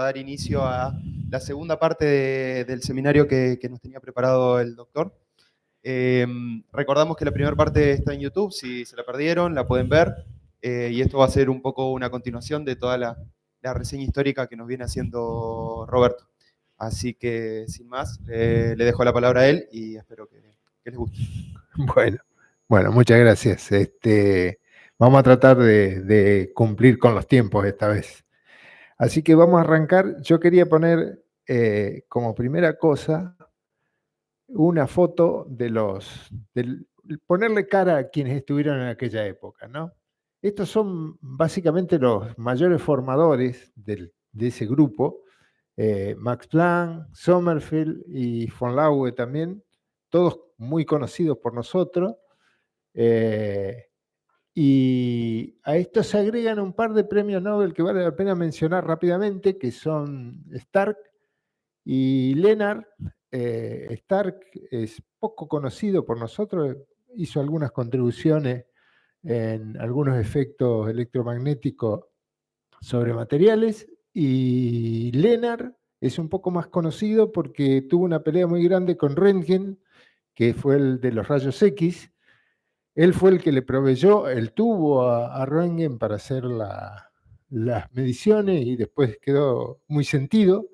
dar inicio a la segunda parte del seminario que nos tenía preparado el doctor. Recordamos que la primera parte está en YouTube, si se la perdieron, la pueden ver, y esto va a ser un poco una continuación de toda la reseña histórica que nos viene haciendo Roberto. Así que, sin más, le dejo la palabra a él y espero que les guste. Bueno, muchas gracias. Vamos a tratar de cumplir con los tiempos esta vez. Así que vamos a arrancar. Yo quería poner como primera cosa una foto ponerle cara a quienes estuvieron en aquella época, ¿no? Estos son básicamente los mayores formadores de ese grupo, Max Planck, Sommerfeld y von Laue también, todos muy conocidos por nosotros. Y a esto se agregan un par de premios Nobel que vale la pena mencionar rápidamente, que son Stark y Lennard. Stark es poco conocido por nosotros, hizo algunas contribuciones en algunos efectos electromagnéticos sobre materiales, y Lennard es un poco más conocido porque tuvo una pelea muy grande con Röntgen, que fue el de los rayos X. Él fue el que le proveyó el tubo a Röntgen para hacer las mediciones y después quedó muy sentido.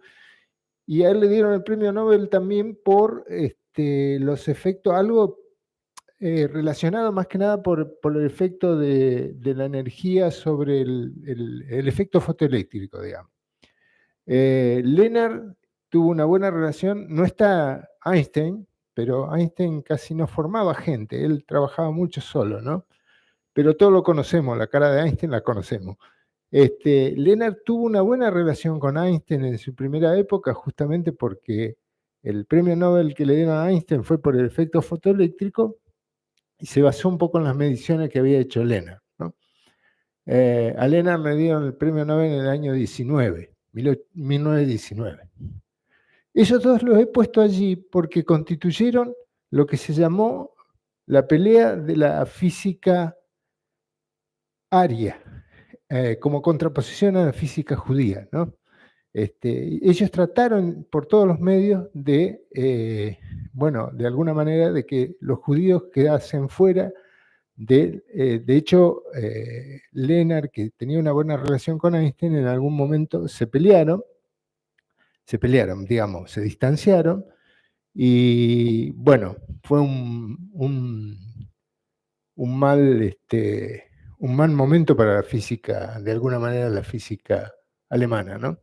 Y a él le dieron el premio Nobel también por los efectos, algo relacionado más que nada por el efecto de la energía sobre el efecto fotoeléctrico, digamos. Lennard tuvo una buena relación, no está Einstein, pero Einstein casi no formaba gente, él trabajaba mucho solo, ¿no? Pero todos lo conocemos, la cara de Einstein la conocemos. Lennard tuvo una buena relación con Einstein en su primera época, justamente porque el premio Nobel que le dieron a Einstein fue por el efecto fotoeléctrico y se basó un poco en las mediciones que había hecho Lennard, ¿no? A Lennard le dieron el premio Nobel en el año 1919. Esos dos los he puesto allí porque constituyeron lo que se llamó la pelea de la física aria, como contraposición a la física judía, ¿no? Ellos trataron por todos los medios de alguna manera, de que los judíos quedasen fuera de hecho, Lennard, que tenía una buena relación con Einstein, en algún momento se pelearon, digamos, se distanciaron, y bueno, fue un mal momento para la física, de alguna manera la física alemana, ¿no?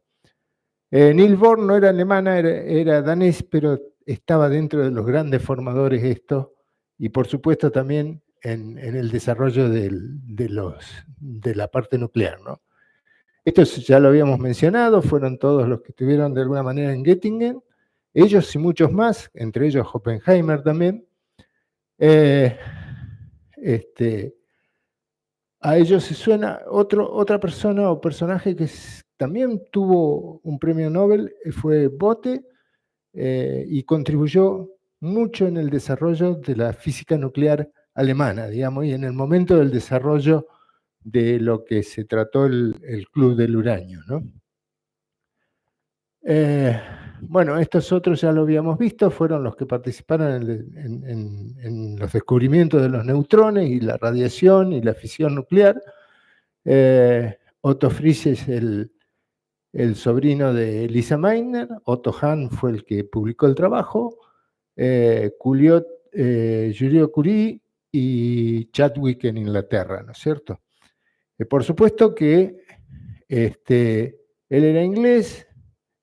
Niels Bohr no era alemana, era danés, pero estaba dentro de los grandes formadores esto, y por supuesto también en el desarrollo de la parte nuclear, ¿no? Esto ya lo habíamos mencionado, fueron todos los que estuvieron de alguna manera en Göttingen, ellos y muchos más, entre ellos Oppenheimer también. A ellos se suena otra persona o personaje que también tuvo un premio Nobel, fue Bothe, y contribuyó mucho en el desarrollo de la física nuclear alemana, digamos, y en el momento del desarrollo de lo que se trató el Club del Uranio, ¿no? Bueno, estos otros ya lo habíamos visto, fueron los que participaron en los descubrimientos de los neutrones y la radiación y la fisión nuclear. Otto Frisch es el sobrino de Lisa Meitner, Otto Hahn fue el que publicó el trabajo, Julio Curie y Chadwick en Inglaterra, ¿no es cierto? Por supuesto que él era inglés,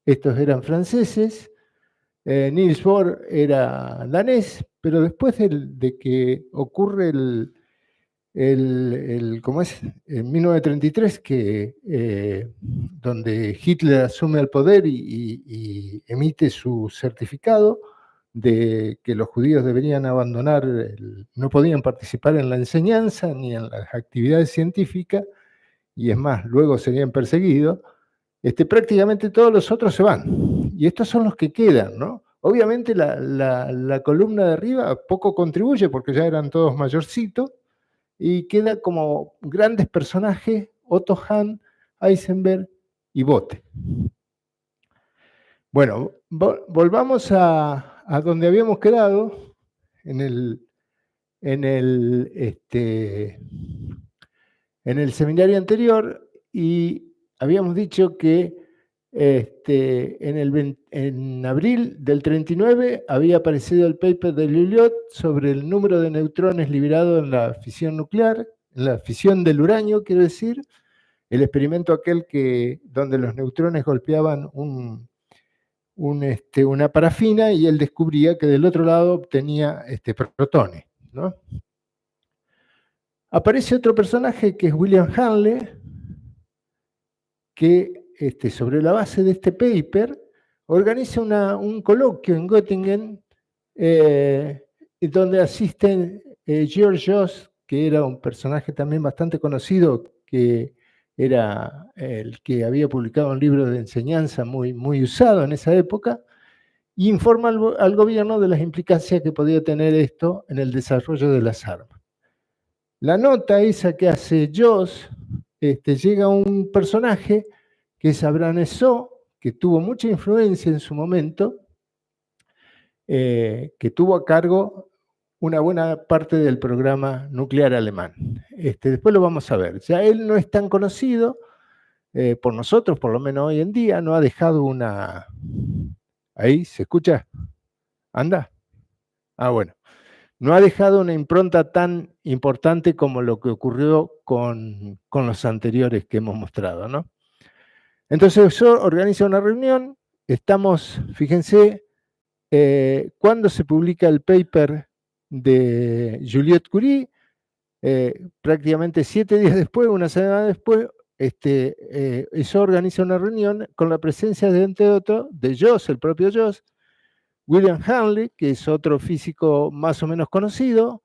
estos eran franceses, Niels Bohr era danés, pero después de que ocurre ¿cómo es? En 1933, donde Hitler asume el poder y emite su certificado de que los judíos deberían abandonar, no podían participar en la enseñanza ni en las actividades científicas, y es más, luego serían perseguidos, prácticamente todos los otros se van, y estos son los que quedan, ¿no? Obviamente la columna de arriba poco contribuye porque ya eran todos mayorcitos, y queda como grandes personajes Otto Hahn, Heisenberg y Bothe. Bueno, volvamos a donde habíamos quedado en el seminario anterior, y habíamos dicho que en abril del 39 había aparecido el paper de Lulliot sobre el número de neutrones liberados en la fisión nuclear, en la fisión del uranio, quiero decir, el experimento aquel donde los neutrones golpeaban una parafina y él descubría que del otro lado obtenía protones, ¿no? Aparece otro personaje que es William Hanley, que sobre la base de este paper organiza un coloquio en Göttingen donde asisten George Jost, que era un personaje también bastante conocido, que era el que había publicado un libro de enseñanza muy, muy usado en esa época, y informa al gobierno de las implicancias que podía tener esto en el desarrollo de las armas. La nota esa que hace Jost, llega a un personaje que es Abraham Esso, que tuvo mucha influencia en su momento, que tuvo a cargo una buena parte del programa nuclear alemán. Después lo vamos a ver. Ya él no es tan conocido por nosotros, por lo menos hoy en día, no ha dejado una... ¿Ahí? ¿Se escucha? ¿Anda? Ah, bueno. No ha dejado una impronta tan importante como lo que ocurrió con los anteriores que hemos mostrado, ¿no? Entonces yo organizo una reunión, estamos, fíjense, cuando se publica el paper de Juliette Curie, prácticamente 7 días después, una semana después, yo organizo una reunión con la presencia de, entre otros, de Jost, el propio Jost, William Hanley, que es otro físico más o menos conocido,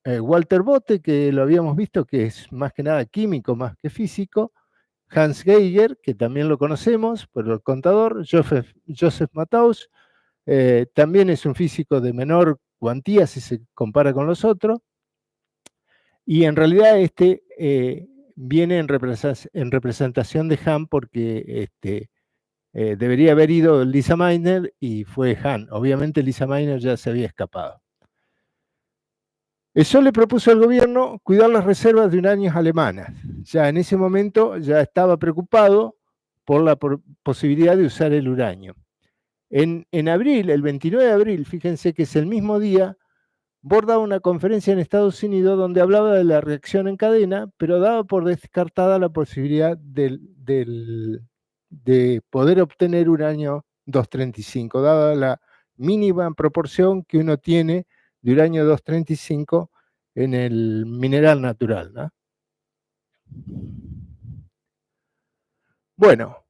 Walter Bothe, que lo habíamos visto, que es más que nada químico, más que físico, Hans Geiger, que también lo conocemos por el contador, Joseph Matthaus, también es un físico de menor cuantía si se compara con los otros, y en realidad viene en representación de Hahn porque debería haber ido Lisa Meitner y fue Hahn. Obviamente Lisa Meitner ya se había escapado. Eso le propuso al gobierno cuidar las reservas de uráneos alemanas. Ya en ese momento ya estaba preocupado por la posibilidad de usar el uranio. En abril, el 29 de abril, fíjense que es el mismo día, Bohr daba una conferencia en Estados Unidos donde hablaba de la reacción en cadena, pero daba por descartada la posibilidad de poder obtener uranio 235, dada la mínima proporción que uno tiene de uranio 235 en el mineral natural, ¿no? Bueno,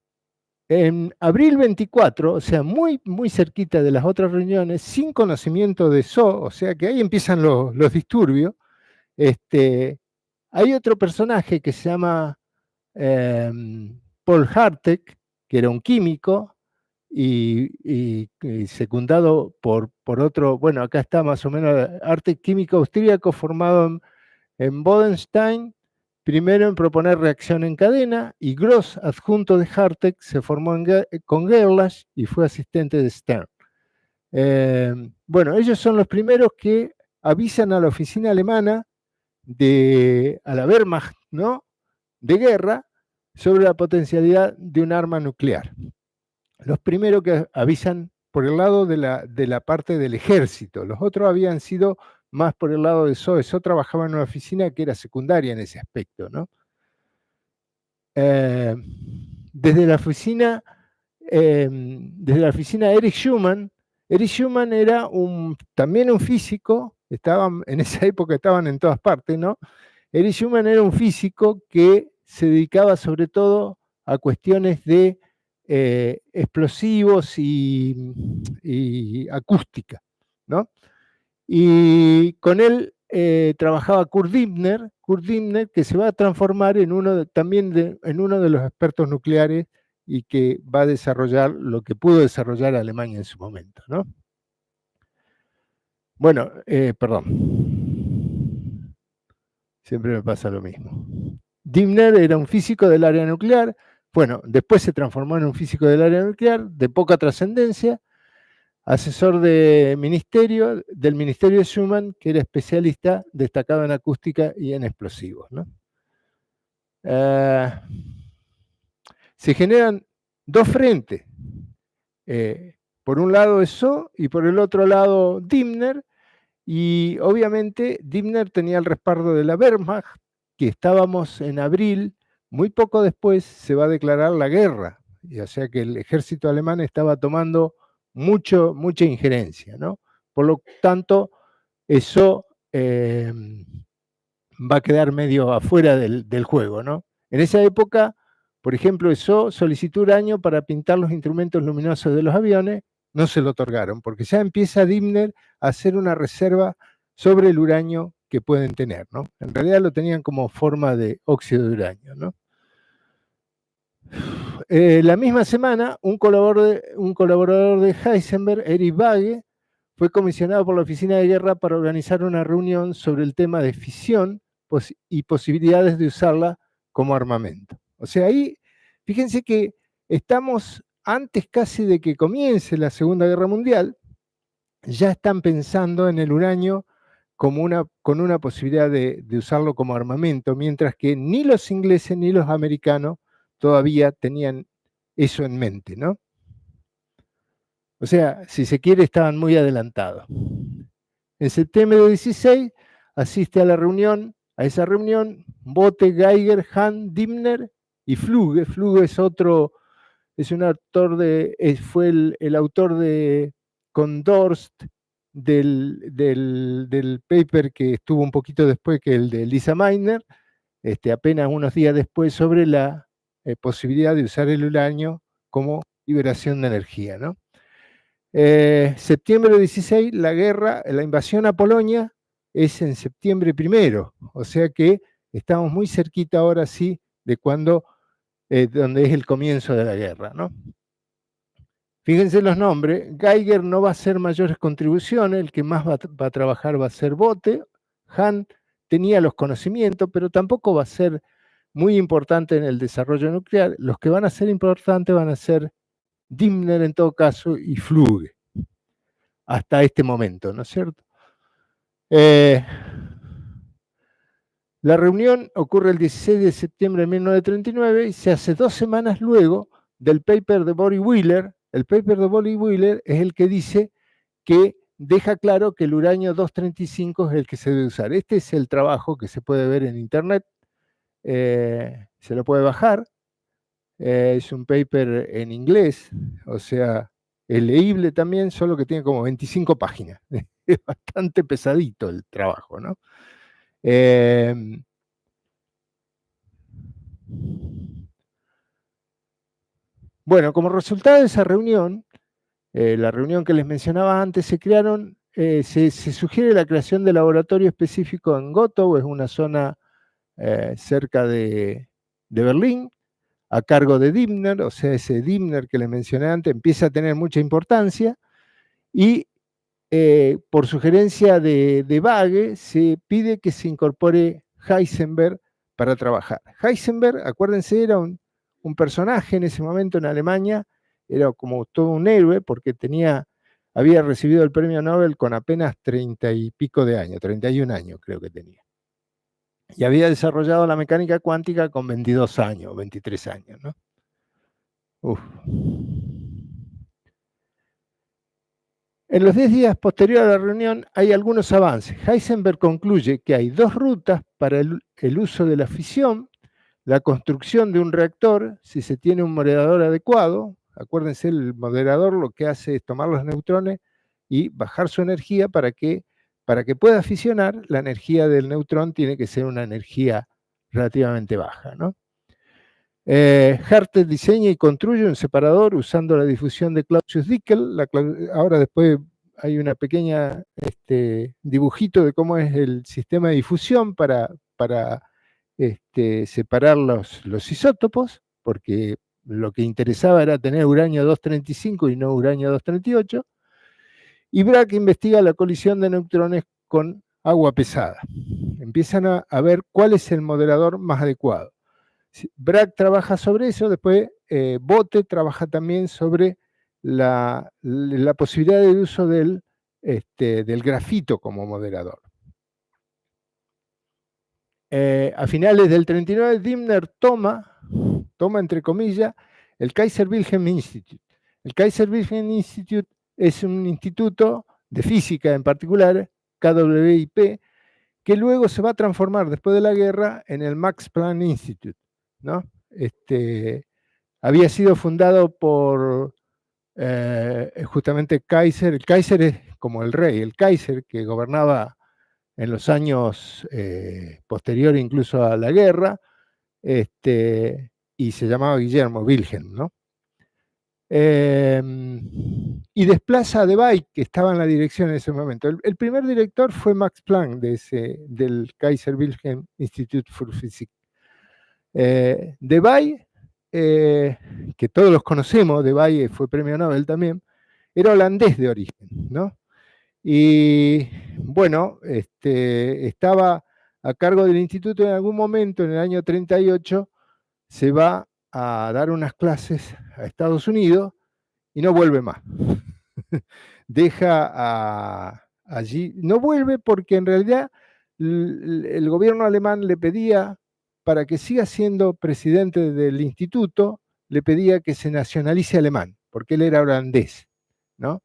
en abril 24, o sea, muy, muy cerquita de las otras reuniones, sin conocimiento de eso, o sea que ahí empiezan los disturbios, hay otro personaje que se llama Paul Hartek, que era un químico, y secundado por otro, bueno, acá está más o menos, Hartek, químico austríaco formado en Bodenstein, primero en proponer reacción en cadena, y Gross, adjunto de Hartek, se formó con Gerlach y fue asistente de Stern. Bueno, ellos son los primeros que avisan a la oficina alemana a la Wehrmacht, ¿no?, de guerra sobre la potencialidad de un arma nuclear. Los primeros que avisan por el lado de la parte del ejército, los otros habían sido más por el lado de SOE. SOE trabajaba en una oficina que era secundaria en ese aspecto, ¿no? Desde la oficina Erich Schumann era también un físico, en esa época estaban en todas partes, ¿no? Erich Schumann era un físico que se dedicaba sobre todo a cuestiones de explosivos y acústica, ¿no? Y con él trabajaba Kurt Diebner, que se va a transformar en uno de los expertos nucleares y que va a desarrollar lo que pudo desarrollar Alemania en su momento, ¿no? Bueno, perdón. Siempre me pasa lo mismo. Diebner era un físico del área nuclear, bueno, después se transformó en un físico del área nuclear de poca trascendencia, asesor del Ministerio de Schumann, que era especialista destacado en acústica y en explosivos, ¿no? Se generan dos frentes. Por un lado ESO y por el otro lado Dimner, y obviamente Dimner tenía el respaldo de la Wehrmacht, que estábamos en abril, muy poco después se va a declarar la guerra, y o sea que el ejército alemán estaba tomando mucha injerencia, ¿no? Por lo tanto, eso va a quedar medio afuera del juego, ¿no? En esa época, por ejemplo, ESO solicitó uranio para pintar los instrumentos luminosos de los aviones, no se lo otorgaron, porque ya empieza Dimner a hacer una reserva sobre el uranio que pueden tener, ¿no? En realidad lo tenían como forma de óxido de uranio, ¿no? La misma semana, un colaborador de Heisenberg, Erich Bagge, fue comisionado por la Oficina de Guerra para organizar una reunión sobre el tema de fisión y posibilidades de usarla como armamento. O sea, ahí, fíjense que estamos antes casi de que comience la Segunda Guerra Mundial, ya están pensando en el uranio como con una posibilidad de usarlo como armamento, mientras que ni los ingleses ni los americanos todavía tenían eso en mente, ¿no? O sea, si se quiere, estaban muy adelantados. En septiembre de 16 asiste a esa reunión, Bothe, Geiger, Hahn, Dimner y Fluge. Fluge es un autor fue el autor de con Dorst del paper que estuvo un poquito después que el de Lisa Meitner, apenas unos días después, sobre la posibilidad de usar el uranio como liberación de energía, ¿no? Septiembre 16, la invasión a Polonia es en septiembre 1, o sea que estamos muy cerquita ahora sí de donde es el comienzo de la guerra, ¿no? Fíjense los nombres, Geiger no va a hacer mayores contribuciones, el que más va a trabajar va a ser Bothe, Hahn tenía los conocimientos, pero tampoco va a ser muy importante en el desarrollo nuclear. Los que van a ser importantes van a ser Dimner en todo caso y Fluge, hasta este momento, ¿no es cierto? La reunión ocurre el 16 de septiembre de 1939 y se hace 2 semanas luego del paper de Boris Wheeler. El paper de Boris Wheeler es el que dice que deja claro que el uranio 235 es el que se debe usar. Este es el trabajo que se puede ver en internet, se lo puede bajar. Es un paper en inglés, o sea, es leíble también, solo que tiene como 25 páginas. Es bastante pesadito el trabajo, ¿no? Bueno, como resultado de esa reunión, la reunión que les mencionaba antes, se sugiere la creación de laboratorio específico en Gottow, es una zona cerca de Berlín, a cargo de Dimner, o sea, ese Dimner que les mencioné antes empieza a tener mucha importancia, y por sugerencia de Bagge se pide que se incorpore Heisenberg para trabajar. Heisenberg, acuérdense, era un personaje en ese momento en Alemania, era como todo un héroe porque había recibido el premio Nobel con apenas 30 y pico de años, 31 años creo que tenía. Y había desarrollado la mecánica cuántica con 22 años, 23 años, ¿no? Uf. En los 10 días posteriores a la reunión hay algunos avances. Heisenberg concluye que hay 2 rutas para el uso de la fisión, la construcción de un reactor, si se tiene un moderador adecuado. Acuérdense, el moderador lo que hace es tomar los neutrones y bajar su energía para que pueda fisionar. La energía del neutrón tiene que ser una energía relativamente baja, ¿no? Hertz diseña y construye un separador usando la difusión de Clausius-Dickel. Ahora después hay una pequeña dibujito de cómo es el sistema de difusión para separar los isótopos, porque lo que interesaba era tener uranio 235 y no uranio 238. Y Bragg investiga la colisión de neutrones con agua pesada. Empiezan a ver cuál es el moderador más adecuado. Bragg trabaja sobre eso, después Bote trabaja también sobre la posibilidad de uso del grafito como moderador. A finales del 39, Dimner toma entre comillas, el Kaiser Wilhelm Institute. El Kaiser Wilhelm Institute es un instituto de física en particular, KWIP, que luego se va a transformar después de la guerra en el Max Planck Institute, ¿no? Había sido fundado por justamente Kaiser. El Kaiser es como el rey, el Kaiser que gobernaba en los años posteriores incluso a la guerra, y se llamaba Guillermo Wilhelm, ¿no? Y desplaza a Debye, que estaba en la dirección en ese momento. El primer director fue Max Planck, del Kaiser Wilhelm Institute für Physik. Debye, que todos los conocemos, Debye fue premio Nobel también, era holandés de origen, ¿no? Y bueno, estaba a cargo del instituto en algún momento, en el año 38, se va a dar unas clases a Estados Unidos y no vuelve más. Deja allí, no vuelve porque en realidad el gobierno alemán le pedía, para que siga siendo presidente del instituto, le pedía que se nacionalice alemán, porque él era holandés, ¿no?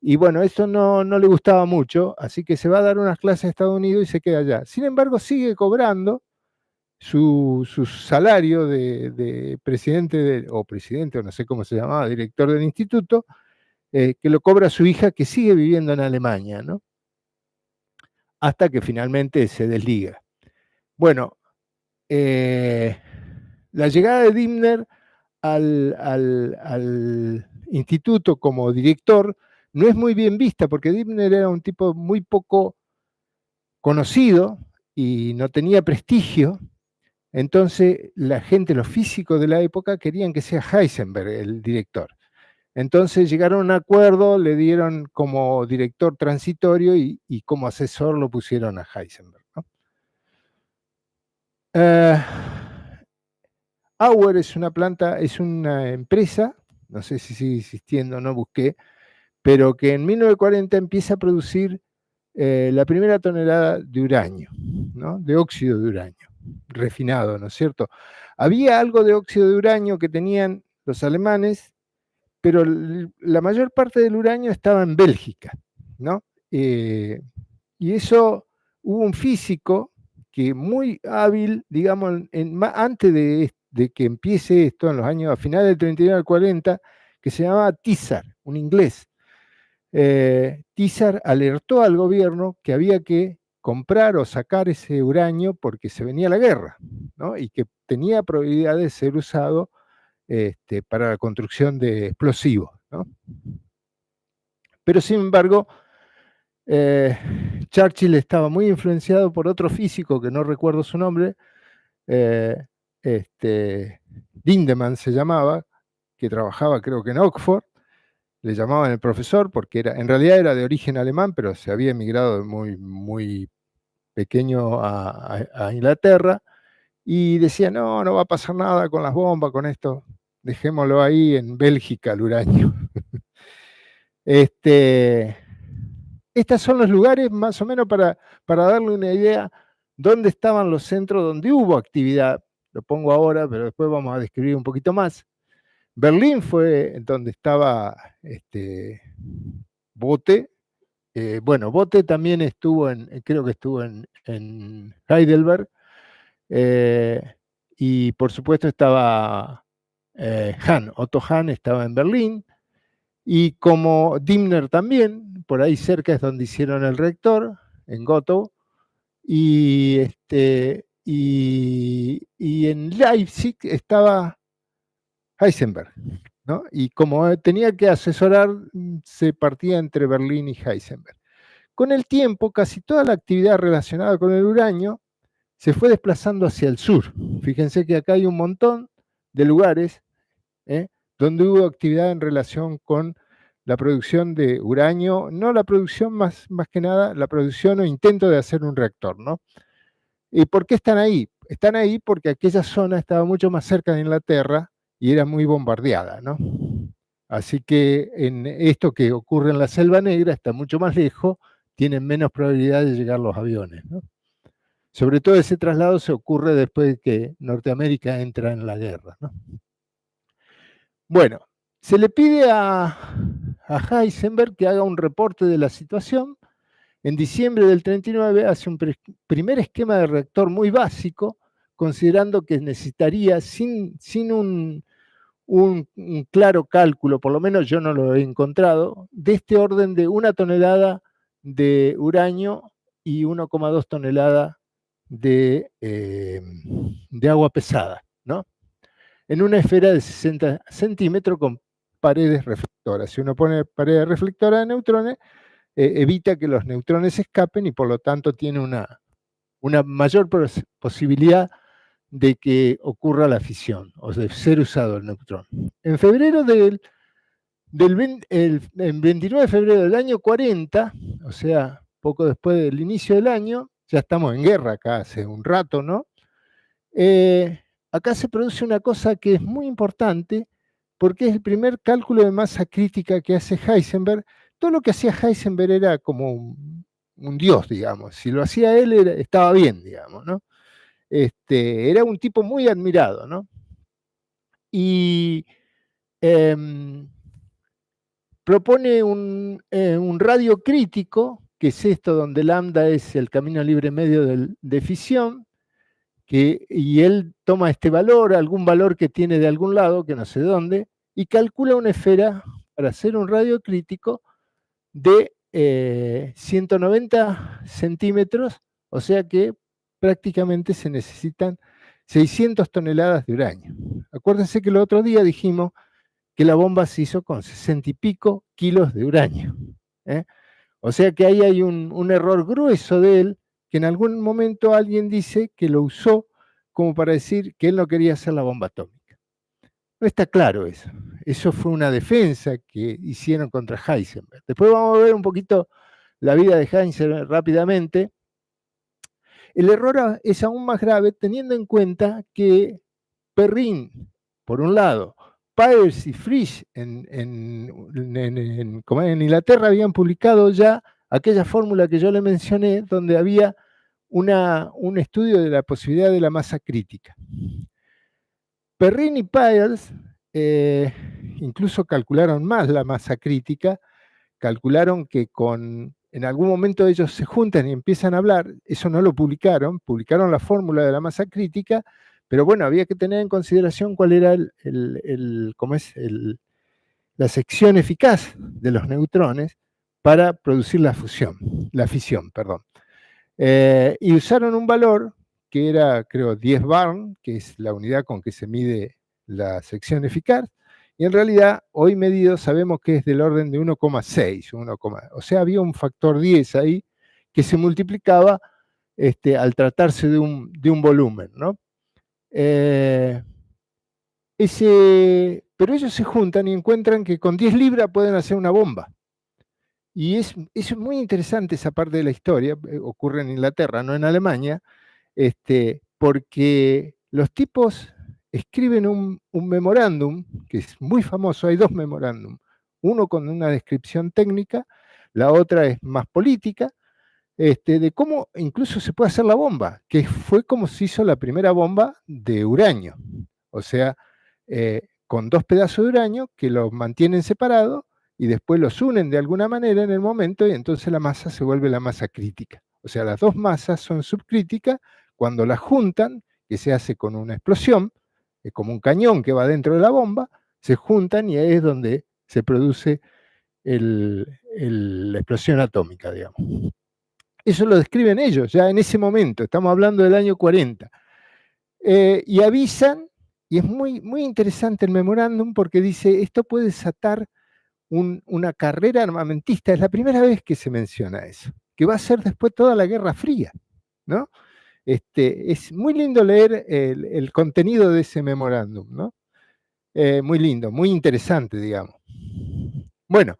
Y bueno, eso no le gustaba mucho, así que se va a dar unas clases a Estados Unidos y se queda allá. Sin embargo, sigue cobrando su salario de presidente, o no sé cómo se llamaba, director del instituto, que lo cobra su hija, que sigue viviendo en Alemania, ¿no? Hasta que finalmente se desliga. Bueno, la llegada de Dimner al instituto como director no es muy bien vista, porque Dimner era un tipo muy poco conocido y no tenía prestigio. Entonces la gente, los físicos de la época, querían que sea Heisenberg el director. Entonces llegaron a un acuerdo, le dieron como director transitorio y como asesor lo pusieron a Heisenberg, ¿no? Auer es una empresa, no sé si sigue existiendo, no busqué, pero que en 1940 empieza a producir la primera tonelada de uranio, ¿no? De óxido de uranio, refinado, ¿no es cierto? Había algo de óxido de uranio que tenían los alemanes, pero la mayor parte del uranio estaba en Bélgica, ¿no? Y eso, hubo un físico que muy hábil, digamos, antes de que empiece esto, en los años, a finales del 39 al 40, que se llamaba Tizar, un inglés. Tizar alertó al gobierno que había que comprar o sacar ese uranio porque se venía la guerra, ¿no? Y que tenía probabilidad de ser usado para la construcción de explosivos, ¿no? Pero sin embargo, Churchill estaba muy influenciado por otro físico que no recuerdo su nombre, Lindemann se llamaba, que trabajaba creo que en Oxford. Le llamaban el profesor porque en realidad era de origen alemán, pero se había emigrado muy, muy pequeño a Inglaterra, y decía, no va a pasar nada con las bombas, con esto, dejémoslo ahí en Bélgica, el uranio. Estos son los lugares más o menos para darle una idea dónde estaban los centros donde hubo actividad. Lo pongo ahora, pero después vamos a describir un poquito más. Berlín fue donde estaba Bote. Bueno, Bote también estuvo creo que estuvo en Heidelberg. Y por supuesto estaba Otto Hahn estaba en Berlín. Y como Dimner también, por ahí cerca es donde hicieron el reactor, en Gotha. Y en Leipzig estaba Heisenberg, ¿no? Y como tenía que asesorar, se partía entre Berlín y Heisenberg. Con el tiempo, casi toda la actividad relacionada con el uranio se fue desplazando hacia el sur. Fíjense que acá hay un montón de lugares donde hubo actividad en relación con la producción de uranio, no la producción más que nada, la producción o intento de hacer un reactor, ¿no? ¿Y por qué están ahí? están ahí porque aquella zona estaba mucho más cerca de Inglaterra y era muy bombardeada, ¿no? Así que en esto que ocurre en la Selva Negra está mucho más lejos, tienen menos probabilidad de llegar los aviones, ¿no? Sobre todo ese traslado se ocurre después de que Norteamérica entra en la guerra, ¿no? Bueno, se le pide a Heisenberg que haga un reporte de la situación. En diciembre del 39 hace un primer esquema de reactor muy básico, considerando que necesitaría, sin un claro cálculo, por lo menos yo no lo he encontrado, de este orden de 1 tonelada de uranio y 1,2 toneladas de agua pesada, ¿no? En una esfera de 60 centímetros con paredes reflectoras. Si uno pone paredes reflectoras de neutrones, evita que los neutrones escapen y por lo tanto tiene una mayor posibilidad de que ocurra la fisión, o de ser usado el neutrón. En febrero el 29 de febrero del año 40, o sea, poco después del inicio del año, ya estamos en guerra acá hace un rato, ¿no? Acá se produce una cosa que es muy importante, porque es el primer cálculo de masa crítica que hace Heisenberg. Todo lo que hacía Heisenberg era como un dios, digamos. Si lo hacía él, estaba bien, digamos, ¿no? Era un tipo muy admirado, ¿no? Y propone un radio crítico, que es esto donde lambda es el camino libre medio de fisión, y él toma este valor, algún valor que tiene de algún lado, que no sé dónde, y calcula una esfera para hacer un radio crítico de 190 centímetros, o sea que prácticamente se necesitan 600 toneladas de uranio. Acuérdense que el otro día dijimos que la bomba se hizo con 60 y pico kilos de uranio. O sea que ahí hay un error grueso de él, que en algún momento alguien dice que lo usó como para decir que él no quería hacer la bomba atómica. No está claro eso. Eso fue una defensa que hicieron contra Heisenberg. Después vamos a ver un poquito la vida de Heisenberg rápidamente. El error es aún más grave teniendo en cuenta que Perrin, por un lado, Peirce y Frisch en Inglaterra habían publicado ya aquella fórmula que yo le mencioné, donde había un estudio de la posibilidad de la masa crítica. Perrin y Peirce incluso calcularon más la masa crítica, calcularon que en algún momento ellos se juntan y empiezan a hablar, eso no lo publicaron la fórmula de la masa crítica, pero bueno, había que tener en consideración cuál era la sección eficaz de los neutrones para producir la fisión. Y usaron un valor que era, creo, 10 barn, que es la unidad con que se mide la sección eficaz, y en realidad, hoy medido, sabemos que es del orden de 1,6, o sea, había un factor 10 ahí que se multiplicaba al tratarse de un volumen, ¿no? Pero ellos se juntan y encuentran que con 10 libras pueden hacer una bomba. Y es muy interesante esa parte de la historia, ocurre en Inglaterra, no en Alemania, porque los tipos escriben un memorándum, que es muy famoso, hay dos memorándum, uno con una descripción técnica, la otra es más política, de cómo incluso se puede hacer la bomba, que fue como se hizo la primera bomba de uranio, o sea, con 2 pedazos de uranio que los mantienen separados y después los unen de alguna manera en el momento y entonces la masa se vuelve la masa crítica. O sea, las dos masas son subcríticas cuando las juntan, que se hace con una explosión, es como un cañón que va dentro de la bomba, se juntan y ahí es donde se produce la explosión atómica, digamos. Eso lo describen ellos ya en ese momento, estamos hablando del año 40. Y avisan, y es muy, muy interesante el memorándum porque dice, esto puede desatar una carrera armamentista, es la primera vez que se menciona eso, que va a ser después toda la Guerra Fría, ¿no? Es muy lindo leer el contenido de ese memorándum, ¿no? Muy lindo, muy interesante, digamos. Bueno,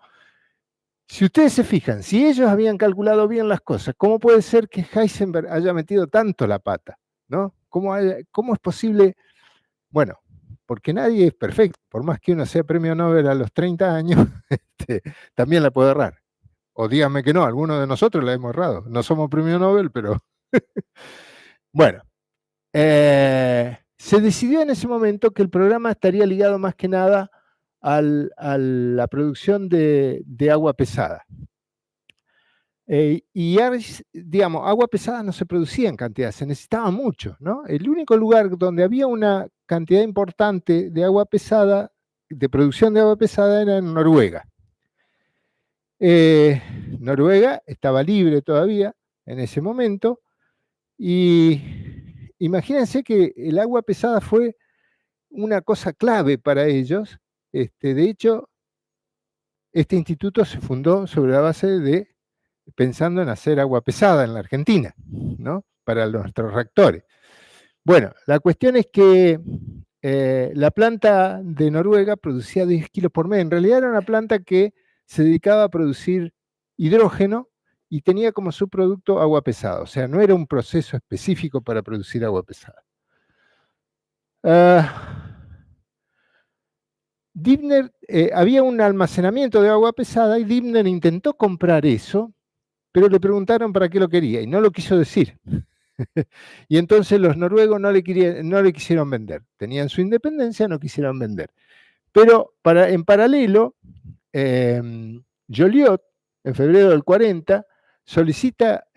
si ustedes se fijan, si ellos habían calculado bien las cosas, ¿cómo puede ser que Heisenberg haya metido tanto la pata, ¿no? ¿Cómo es posible? Bueno, porque nadie es perfecto. Por más que uno sea premio Nobel a los 30 años, también la puede errar. O díganme que no, algunos de nosotros la hemos errado. No somos premio Nobel, pero... Bueno, se decidió en ese momento que el programa estaría ligado más que nada a la producción de agua pesada. Y digamos, agua pesada no se producía en cantidad, se necesitaba mucho, ¿no? El único lugar donde había una cantidad importante de agua pesada, de producción de agua pesada, era en Noruega. Noruega estaba libre todavía en ese momento, y imagínense que el agua pesada fue una cosa clave para ellos. De hecho, este instituto se fundó sobre la base de pensando en hacer agua pesada en la Argentina, ¿no? Para nuestros reactores. Bueno, la cuestión es que la planta de Noruega producía 10 kilos por mes. En realidad era una planta que se dedicaba a producir hidrógeno y tenía como subproducto agua pesada. O sea, no era un proceso específico para producir agua pesada. Dibner, había un almacenamiento de agua pesada y Dibner intentó comprar eso, pero le preguntaron para qué lo quería y no lo quiso decir. Y entonces los noruegos no le quisieron vender. Tenían su independencia, no quisieron vender. Pero en paralelo, Joliot, en febrero del 40, solicita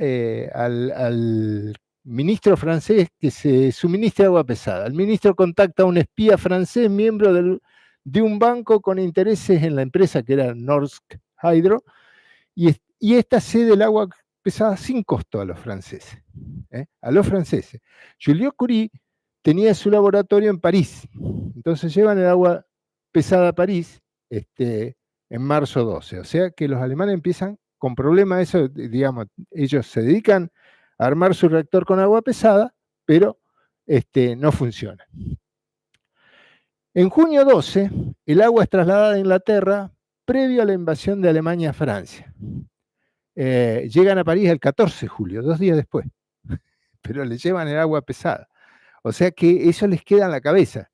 al ministro francés que se suministre agua pesada. El ministro contacta a un espía francés, miembro de un banco con intereses en la empresa que era Norsk Hydro, y esta cede el agua pesada sin costo a los franceses. A los franceses. Joliot Curie tenía su laboratorio en París, entonces llevan el agua pesada a París en marzo 12, o sea que los alemanes empiezan con problemas, eso, digamos, ellos se dedican a armar su reactor con agua pesada, pero no funciona. En junio 12, el agua es trasladada a Inglaterra previo a la invasión de Alemania a Francia. Llegan a París el 14 de julio, 2 días después, pero le llevan el agua pesada. O sea que eso les queda en la cabeza.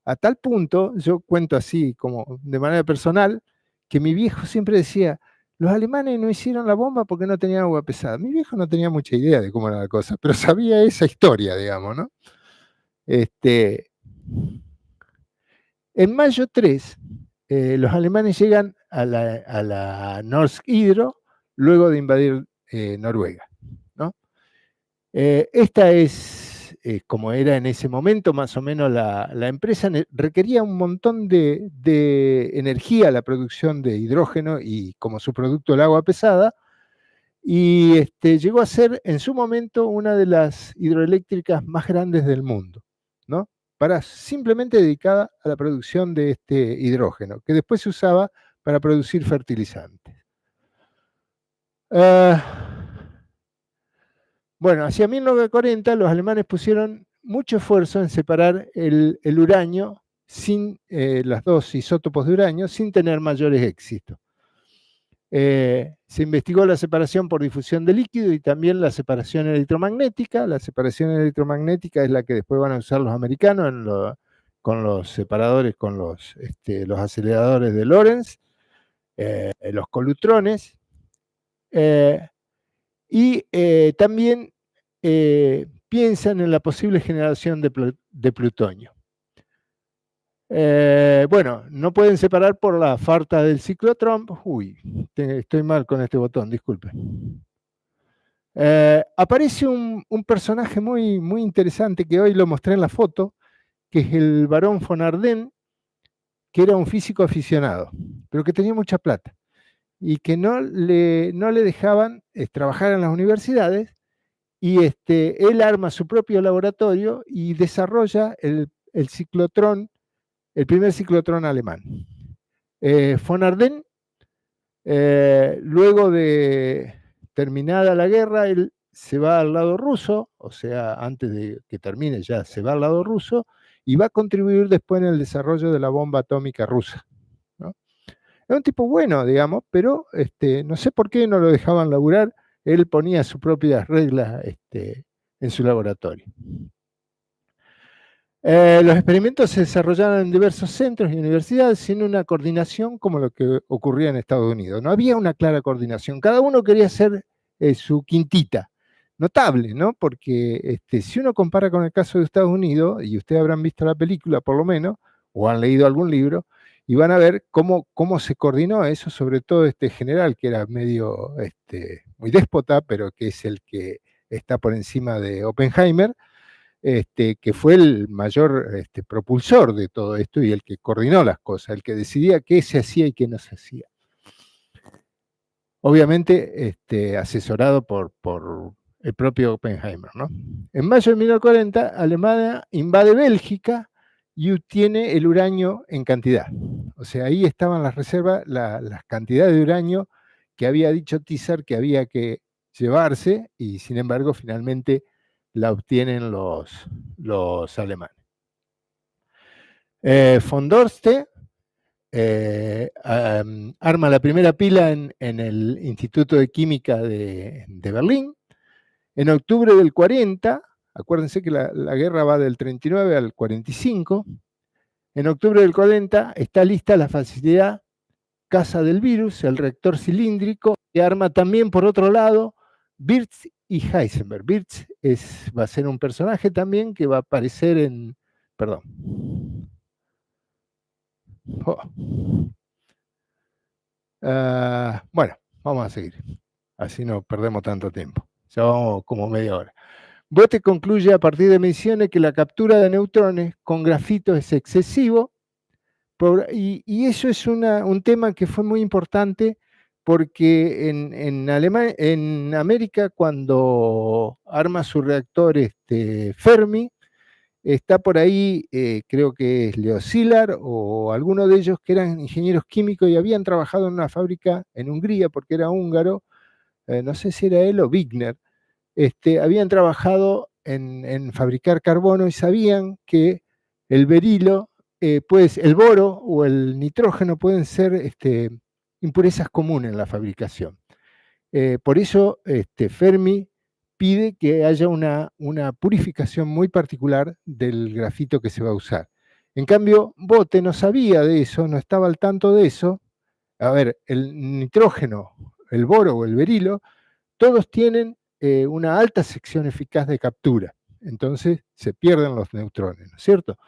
A tal punto, yo cuento así como de manera personal, que mi viejo siempre decía, los alemanes no hicieron la bomba porque no tenían agua pesada. Mi viejo no tenía mucha idea de cómo era la cosa, pero sabía esa historia, digamos, ¿no? En mayo 3, los alemanes llegan a la Norsk Hydro luego de invadir Noruega, ¿no? Esta es, como era en ese momento, más o menos la empresa requería un montón de energía la producción de hidrógeno y como subproducto el agua pesada, y llegó a ser en su momento una de las hidroeléctricas más grandes del mundo, ¿no? Simplemente dedicada a la producción de este hidrógeno, que después se usaba para producir fertilizantes. Bueno, hacia 1940 los alemanes pusieron mucho esfuerzo en separar el uranio, sin los dos isótopos de uranio, sin tener mayores éxitos. Se investigó la separación por difusión de líquido y también la separación electromagnética. La separación electromagnética es la que después van a usar los americanos con los separadores, con los aceleradores de Lorentz, los colutrones. Y también piensan en la posible generación de plutonio. Bueno, no pueden separar por la falta del ciclotrón. Uy, estoy mal con este botón, disculpe. Aparece un personaje muy, muy interesante que hoy lo mostré en la foto, que es el barón von Ardenne, que era un físico aficionado, pero que tenía mucha plata y que no le dejaban trabajar en las universidades, y él arma su propio laboratorio y desarrolla el ciclotrón, el primer ciclotrón alemán. Von Ardenne, luego de terminada la guerra, él se va al lado ruso, o sea, antes de que termine ya se va al lado ruso, y va a contribuir después en el desarrollo de la bomba atómica rusa, ¿no? Es un tipo bueno, digamos, pero no sé por qué no lo dejaban laburar. Él ponía sus propias reglas en su laboratorio. Los experimentos se desarrollaron en diversos centros y universidades sin una coordinación como lo que ocurría en Estados Unidos. No había una clara coordinación. Cada uno quería hacer su quintita. Notable, ¿no? Porque si uno compara con el caso de Estados Unidos, y ustedes habrán visto la película por lo menos, o han leído algún libro, y van a ver cómo se coordinó eso, sobre todo este general, que era medio muy déspota, pero que es el que está por encima de Oppenheimer, que fue el mayor propulsor de todo esto y el que coordinó las cosas, el que decidía qué se hacía y qué no se hacía. Obviamente asesorado por el propio Oppenheimer, ¿no? En mayo de 1940, Alemania invade Bélgica y obtiene el uranio en cantidad. O sea, ahí estaban las reservas, las cantidades de uranio que había dicho Tizar que había que llevarse, y sin embargo, finalmente la obtienen los alemanes. Von Dorste arma la primera pila en el Instituto de Química de Berlín. En octubre del 40, acuérdense que la guerra va del 39 al 45, en octubre del 40 está lista la facilidad Casa del Virus, el reactor cilíndrico, que arma también, por otro lado, Birch y Heisenberg. Birch va a ser un personaje también que va a aparecer en... Perdón. Bueno, vamos a seguir. Así no perdemos tanto tiempo. Ya vamos como media hora. Bote concluye a partir de mediciones que la captura de neutrones con grafito es excesivo, y eso es un tema que fue muy importante porque en América, cuando arma su reactor Fermi, está por ahí, creo que es Leo Szilard o alguno de ellos que eran ingenieros químicos y habían trabajado en una fábrica en Hungría, porque era húngaro, no sé si era él o Wigner, habían trabajado en fabricar carbono y sabían que el berilo, pues el boro o el nitrógeno pueden ser impurezas comunes en la fabricación. Por eso Fermi pide que haya una purificación muy particular del grafito que se va a usar. En cambio, Bote no sabía de eso, no estaba al tanto de eso. A ver, el nitrógeno, el boro o el berilo, todos tienen una alta sección eficaz de captura. Entonces se pierden los neutrones, ¿no es cierto?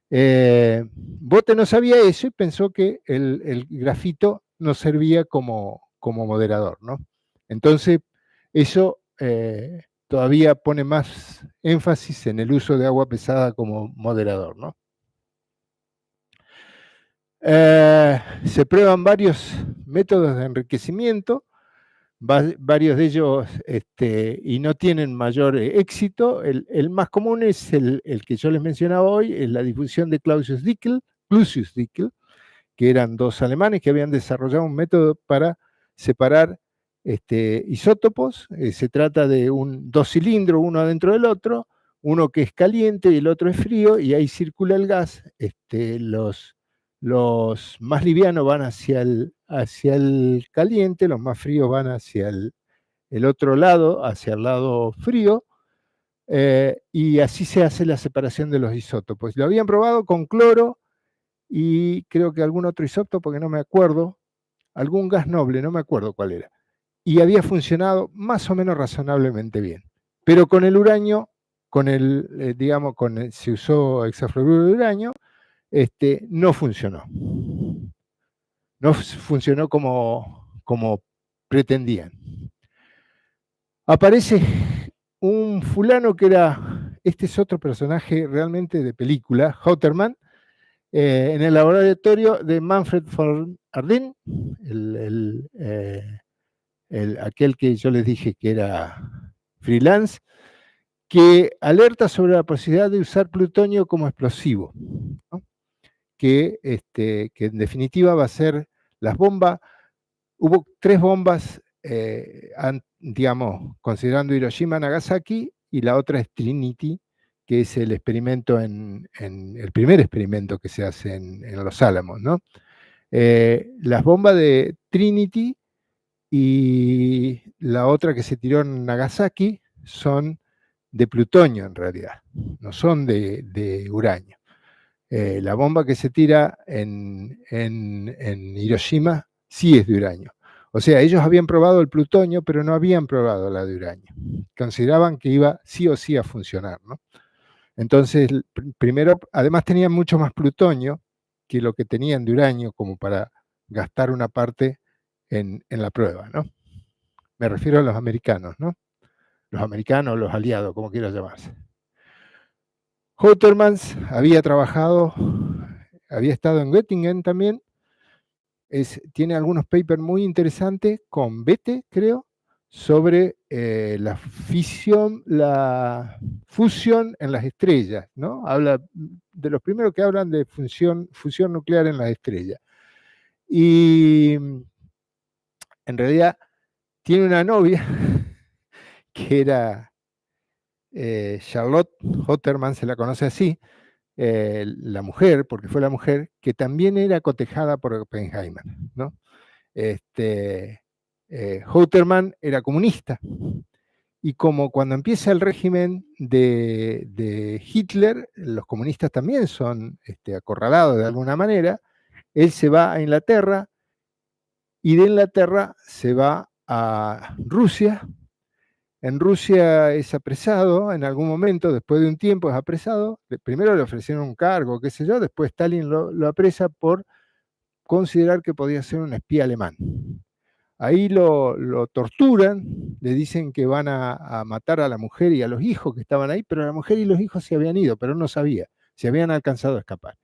Bote no sabía eso y pensó que el grafito no servía como moderador, ¿no? Entonces, eso todavía pone más énfasis en el uso de agua pesada como moderador, ¿no? Se prueban varios métodos de enriquecimiento, varios de ellos y no tienen mayor éxito. El más común es el que yo les mencionaba hoy, es la difusión de Clusius-Dickel, que eran dos alemanes que habían desarrollado un método para separar isótopos. Se trata de dos cilindros, uno adentro del otro, uno que es caliente y el otro es frío, y ahí circula el gas. Los más livianos van hacia el caliente, los más fríos van hacia el otro lado, hacia el lado frío, y así se hace la separación de los isótopos. Lo habían probado con cloro y creo que algún otro isótopo que no me acuerdo, algún gas noble, no me acuerdo cuál era, y había funcionado más o menos razonablemente bien. Pero con el uranio, se usó hexafluoruro de uranio, no funcionó. No funcionó como pretendían. Aparece un fulano que este es otro personaje realmente de película, Hotterman, en el laboratorio de Manfred von Ardenne, aquel que yo les dije que era freelance, que alerta sobre la posibilidad de usar plutonio como explosivo, ¿no? Que en definitiva va a ser las bombas. Hubo 3 bombas, considerando Hiroshima, Nagasaki, y la otra es Trinity, que es el experimento el primer experimento que se hace en Los Álamos, ¿no? Las bombas de Trinity y la otra que se tiró en Nagasaki son de plutonio en realidad, no son de uranio. La bomba que se tira en Hiroshima sí es de uranio. O sea, ellos habían probado el plutonio, pero no habían probado la de uranio. Consideraban que iba sí o sí a funcionar, ¿no? Entonces, primero, además tenían mucho más plutonio que lo que tenían de uranio como para gastar una parte en la prueba, ¿no? Me refiero a los americanos, ¿no? Los americanos, los aliados, como quieras llamarse. Houtermans había trabajado, había estado en Göttingen también, tiene algunos papers muy interesantes con Bethe, creo, sobre la fusión en las estrellas, ¿no? Habla de los primeros que hablan de fusión nuclear en las estrellas. Y en realidad tiene una novia que era Charlotte Houtermans, se la conoce así, la mujer, porque fue la mujer, que también era cotejada por Oppenheimer, ¿no? Houtermans era comunista, y como cuando empieza el régimen de Hitler, los comunistas también son acorralados de alguna manera, él se va a Inglaterra, y de Inglaterra se va a Rusia. En Rusia es apresado en algún momento, después de un tiempo es apresado. Primero le ofrecieron un cargo, qué sé yo, después Stalin lo apresa por considerar que podía ser un espía alemán. Ahí lo torturan, le dicen que van a matar a la mujer y a los hijos que estaban ahí, pero la mujer y los hijos se habían ido, pero él no sabía, se habían alcanzado a escapar.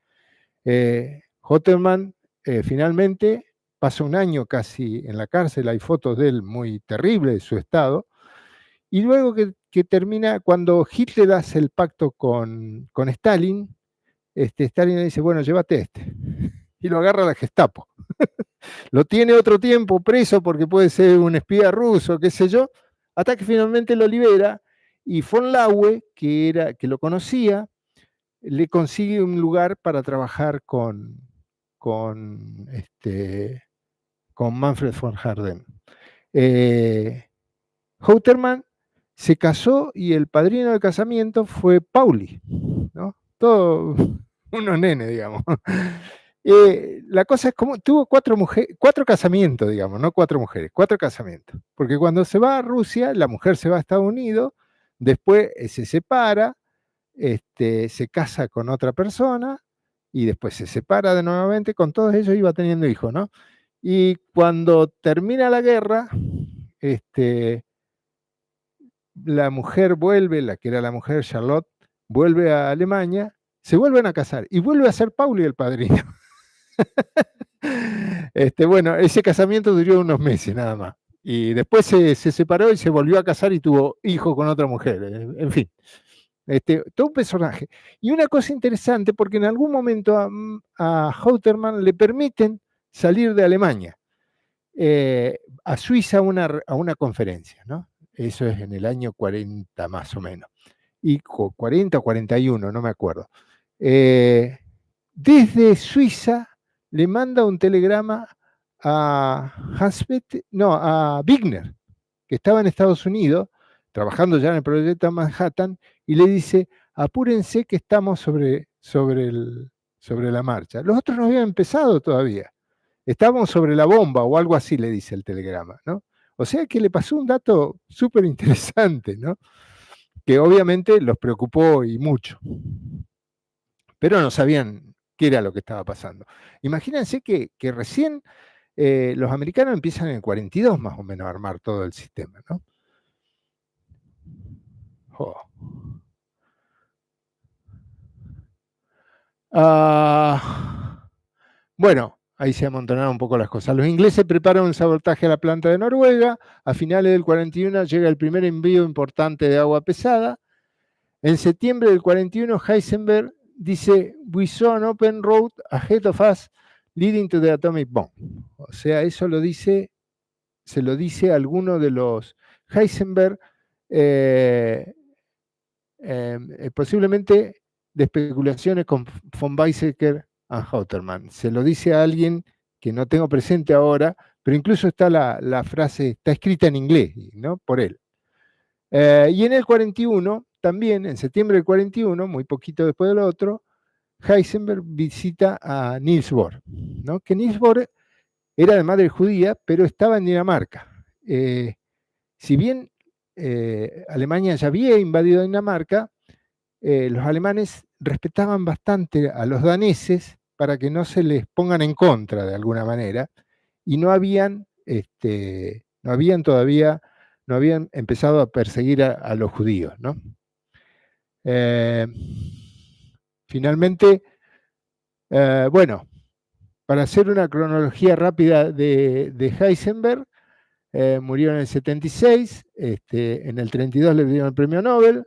Houtermans finalmente pasa un año casi en la cárcel, hay fotos de él muy terribles de su estado, y luego que termina, cuando Hitler hace el pacto con Stalin, Stalin le dice, bueno, llévate y lo agarra la Gestapo. Lo tiene otro tiempo preso porque puede ser un espía ruso, qué sé yo, hasta que finalmente lo libera, y von Laue, que lo conocía, le consigue un lugar para trabajar con Manfred von Harden. Houtermans se casó y el padrino de casamiento fue Pauli, ¿no? Todo unos nenes, digamos. La cosa es como tuvo cuatro casamientos, digamos, no 4 mujeres, 4 casamientos. Porque cuando se va a Rusia, la mujer se va a Estados Unidos, después se separa, se casa con otra persona y después se separa de nuevamente, con todos ellos iba teniendo hijos, ¿no? Y cuando termina la guerra, la mujer vuelve, la que era la mujer Charlotte, vuelve a Alemania, se vuelven a casar y vuelve a ser Pauli el padrino. Bueno, ese casamiento duró unos meses nada más. Y después se separó y se volvió a casar y tuvo hijos con otra mujer. En fin, todo un personaje. Y una cosa interesante, porque en algún momento a Houtermans le permiten salir de Alemania a Suiza a una conferencia, ¿no? Eso es en el año 40 más o menos. Y 40 o 41, no me acuerdo. Desde Suiza le manda un telegrama a Wigner, que estaba en Estados Unidos, trabajando ya en el proyecto Manhattan, y le dice, apúrense que estamos sobre la marcha. Los otros no habían empezado todavía. Estábamos sobre la bomba o algo así, le dice el telegrama, ¿no? O sea que le pasó un dato súper interesante, ¿no? Que obviamente los preocupó y mucho. Pero no sabían qué era lo que estaba pasando. Imagínense que recién los americanos empiezan en el 42 más o menos a armar todo el sistema, ¿no? Oh. Bueno, ahí se amontonaron un poco las cosas. Los ingleses preparan un sabotaje a la planta de Noruega. A finales del 41 llega el primer envío importante de agua pesada. En septiembre del 41, Heisenberg dice, we saw an open road ahead of us leading to the atomic bomb. O sea, eso se lo dice a alguno de los Heisenberg, posiblemente de especulaciones con von Weizsäcker y Houtermans. Se lo dice a alguien que no tengo presente ahora, pero incluso está la frase, está escrita en inglés, ¿no? Por él. Y en el 41 también, en septiembre del 41, muy poquito después del otro, Heisenberg visita a Niels Bohr, ¿no? Que Niels Bohr era de madre judía, pero estaba en Dinamarca. Si bien Alemania ya había invadido Dinamarca, los alemanes respetaban bastante a los daneses para que no se les pongan en contra de alguna manera, y no habían empezado a perseguir a los judíos, ¿no? Finalmente, bueno, para hacer una cronología rápida de Heisenberg, murió en el 76, en el 32 le dieron el premio Nobel,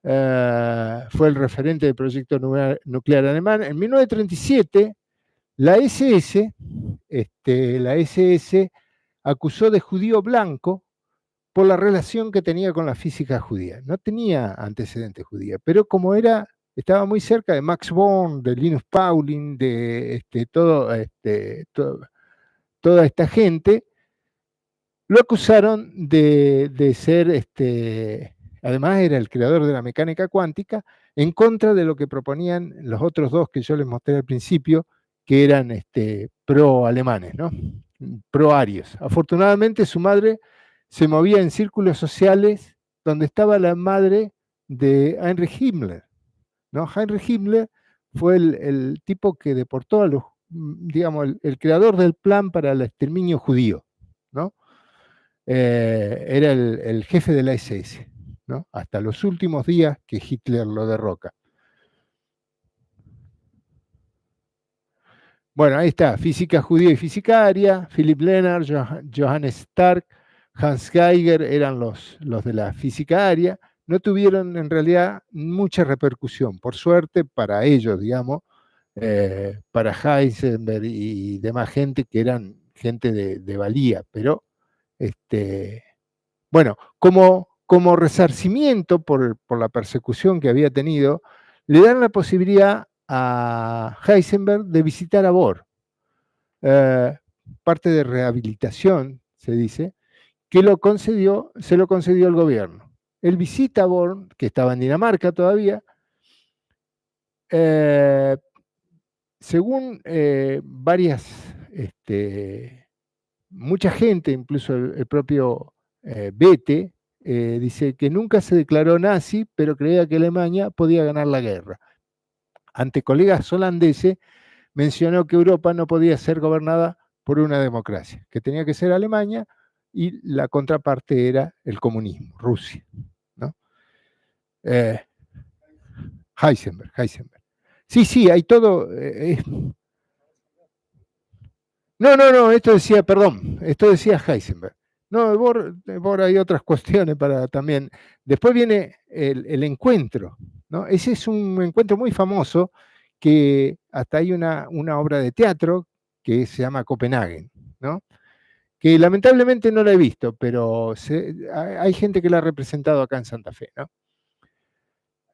fue el referente del proyecto nuclear alemán. En 1937, la SS acusó de judío blanco por la relación que tenía con la física judía. No tenía antecedentes judíos, pero como estaba muy cerca de Max Born, de Linus Pauling, de toda esta gente, lo acusaron de ser, además era el creador de la mecánica cuántica, en contra de lo que proponían los otros dos que yo les mostré al principio, que eran pro-alemanes, ¿no? Pro-arios. Afortunadamente su madre se movía en círculos sociales donde estaba la madre de Heinrich Himmler, ¿no? Heinrich Himmler fue el tipo que deportó a los, digamos, el creador del plan para el exterminio judío, ¿no? Era el jefe de la SS, ¿no? Hasta los últimos días que Hitler lo derroca. Bueno, ahí está, física judía y física aria, Philipp Lenard, Johannes Stark, Hans Geiger eran los de la física aria. No tuvieron en realidad mucha repercusión, por suerte para ellos, digamos, para Heisenberg y demás gente que eran gente de valía, pero bueno, como resarcimiento por la persecución que había tenido, le dan la posibilidad a Heisenberg de visitar a Bohr, parte de rehabilitación, se dice, que se lo concedió el gobierno. Él visita a Bohr, que estaba en Dinamarca todavía, según mucha gente, incluso el propio Bethe, dice que nunca se declaró nazi, pero creía que Alemania podía ganar la guerra. Ante colegas holandeses, mencionó que Europa no podía ser gobernada por una democracia, que tenía que ser Alemania y la contraparte era el comunismo, Rusia, ¿no? Heisenberg. Sí, hay todo. No, esto decía Heisenberg. No, Bohr hay otras cuestiones para también. Después viene el encuentro, ¿no? Ese es un encuentro muy famoso, que hasta hay una obra de teatro que se llama Copenhagen, ¿no? Que lamentablemente no la he visto, pero hay gente que la ha representado acá en Santa Fe, ¿no?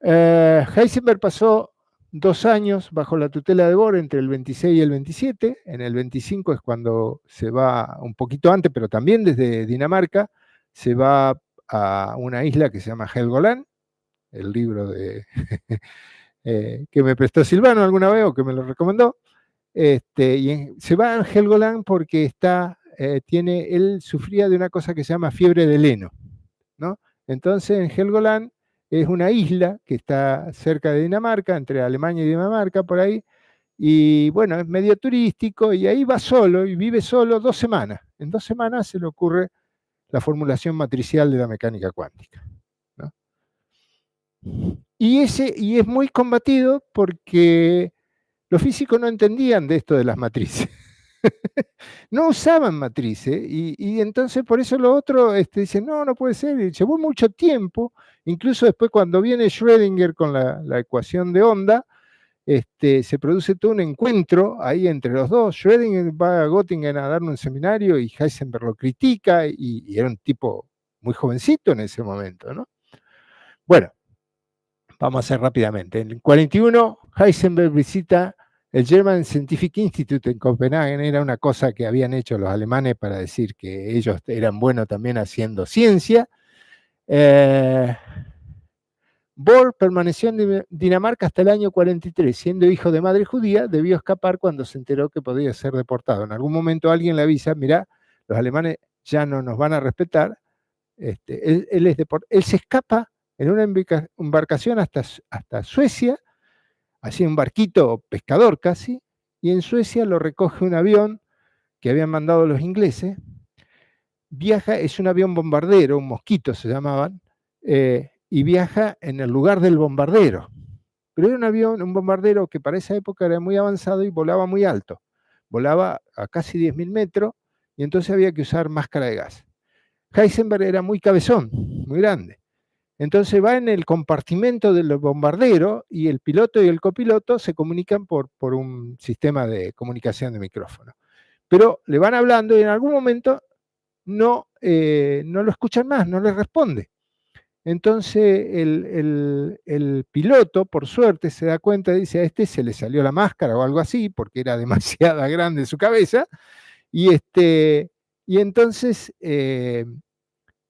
Heisenberg pasó 2 años bajo la tutela de Bohr entre el 26 y el 27. En el 25 es cuando se va, un poquito antes, pero también desde Dinamarca, se va a una isla que se llama Helgoland, el libro que me prestó Silvano alguna vez o que me lo recomendó. Se va a Helgoland porque él sufría de una cosa que se llama fiebre de Leno, ¿no? Entonces en Helgoland es una isla que está cerca de Dinamarca, entre Alemania y Dinamarca, por ahí, y bueno, es medio turístico, y ahí va solo, y vive solo 2 semanas. En 2 semanas se le ocurre la formulación matricial de la mecánica cuántica, ¿no? Y es muy combatido porque los físicos no entendían de esto de las matrices. No usaban matrices, y entonces por eso los otros dicen, no puede ser, y llevó mucho tiempo, incluso después cuando viene Schrödinger con la ecuación de onda, se produce todo un encuentro ahí entre los dos. Schrödinger va a Göttingen a dar un seminario y Heisenberg lo critica, y era un tipo muy jovencito en ese momento, ¿no? Bueno, vamos a hacer rápidamente. En el 41, Heisenberg visita el German Scientific Institute en Copenhague. Era una cosa que habían hecho los alemanes para decir que ellos eran buenos también haciendo ciencia. Bohr permaneció en Dinamarca hasta el año 43, siendo hijo de madre judía, debió escapar cuando se enteró que podía ser deportado. En algún momento alguien le avisa, mirá, los alemanes ya no nos van a respetar. Él se escapa en una embarcación hasta Suecia, así un barquito pescador casi, y en Suecia lo recoge un avión que habían mandado los ingleses. Viaja, es un avión bombardero, un Mosquito se llamaban, y viaja en el lugar del bombardero. Pero era un avión, un bombardero que para esa época era muy avanzado y volaba muy alto. Volaba a casi 10.000 metros y entonces había que usar máscara de gas. Heisenberg era muy cabezón, muy grande. Entonces va en el compartimento del bombardero y el piloto y el copiloto se comunican por un sistema de comunicación de micrófono. Pero le van hablando y en algún momento no lo escuchan más, no les responde. Entonces el piloto, por suerte, se da cuenta y dice, a este se le salió la máscara o algo así, porque era demasiado grande su cabeza, y entonces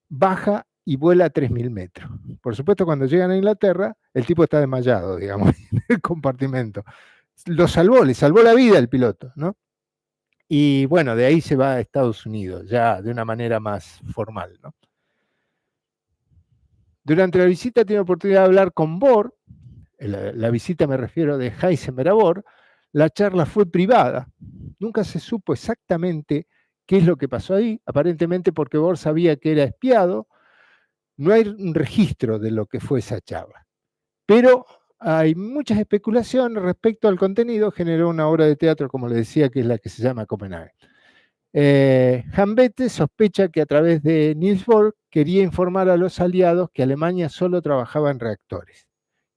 baja y vuela a 3.000 metros. Por supuesto, cuando llegan a Inglaterra, el tipo está desmayado, digamos, en el compartimento. Le salvó la vida el piloto, ¿no? Y bueno, de ahí se va a Estados Unidos, ya de una manera más formal, ¿no? Durante la visita tiene oportunidad de hablar con Bohr, la visita me refiero de Heisenberg a Bohr, la charla fue privada, nunca se supo exactamente qué es lo que pasó ahí, aparentemente porque Bohr sabía que era espiado, no hay un registro de lo que fue esa charla. Pero hay muchas especulaciones respecto al contenido, generó una obra de teatro, como le decía, que es la que se llama Copenhague. Bethe sospecha que a través de Niels Bohr quería informar a los aliados que Alemania solo trabajaba en reactores,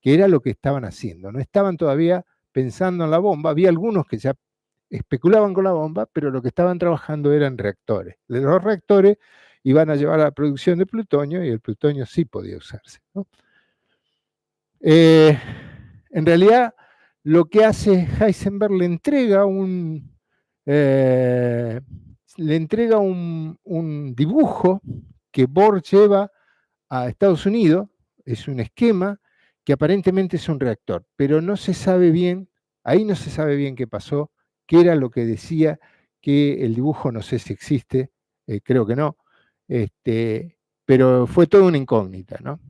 que era lo que estaban haciendo. No estaban todavía pensando en la bomba, había algunos que ya especulaban con la bomba, pero lo que estaban trabajando eran reactores. De los reactores iban a llevar a la producción de plutonio y el plutonio sí podía usarse, ¿no? En realidad, lo que hace Heisenberg le entrega un dibujo que Bohr lleva a Estados Unidos, es un esquema que aparentemente es un reactor, pero no se sabe bien, ahí no se sabe bien qué pasó, qué era lo que decía, que el dibujo no sé si existe, creo que no, pero fue toda una incógnita, ¿no?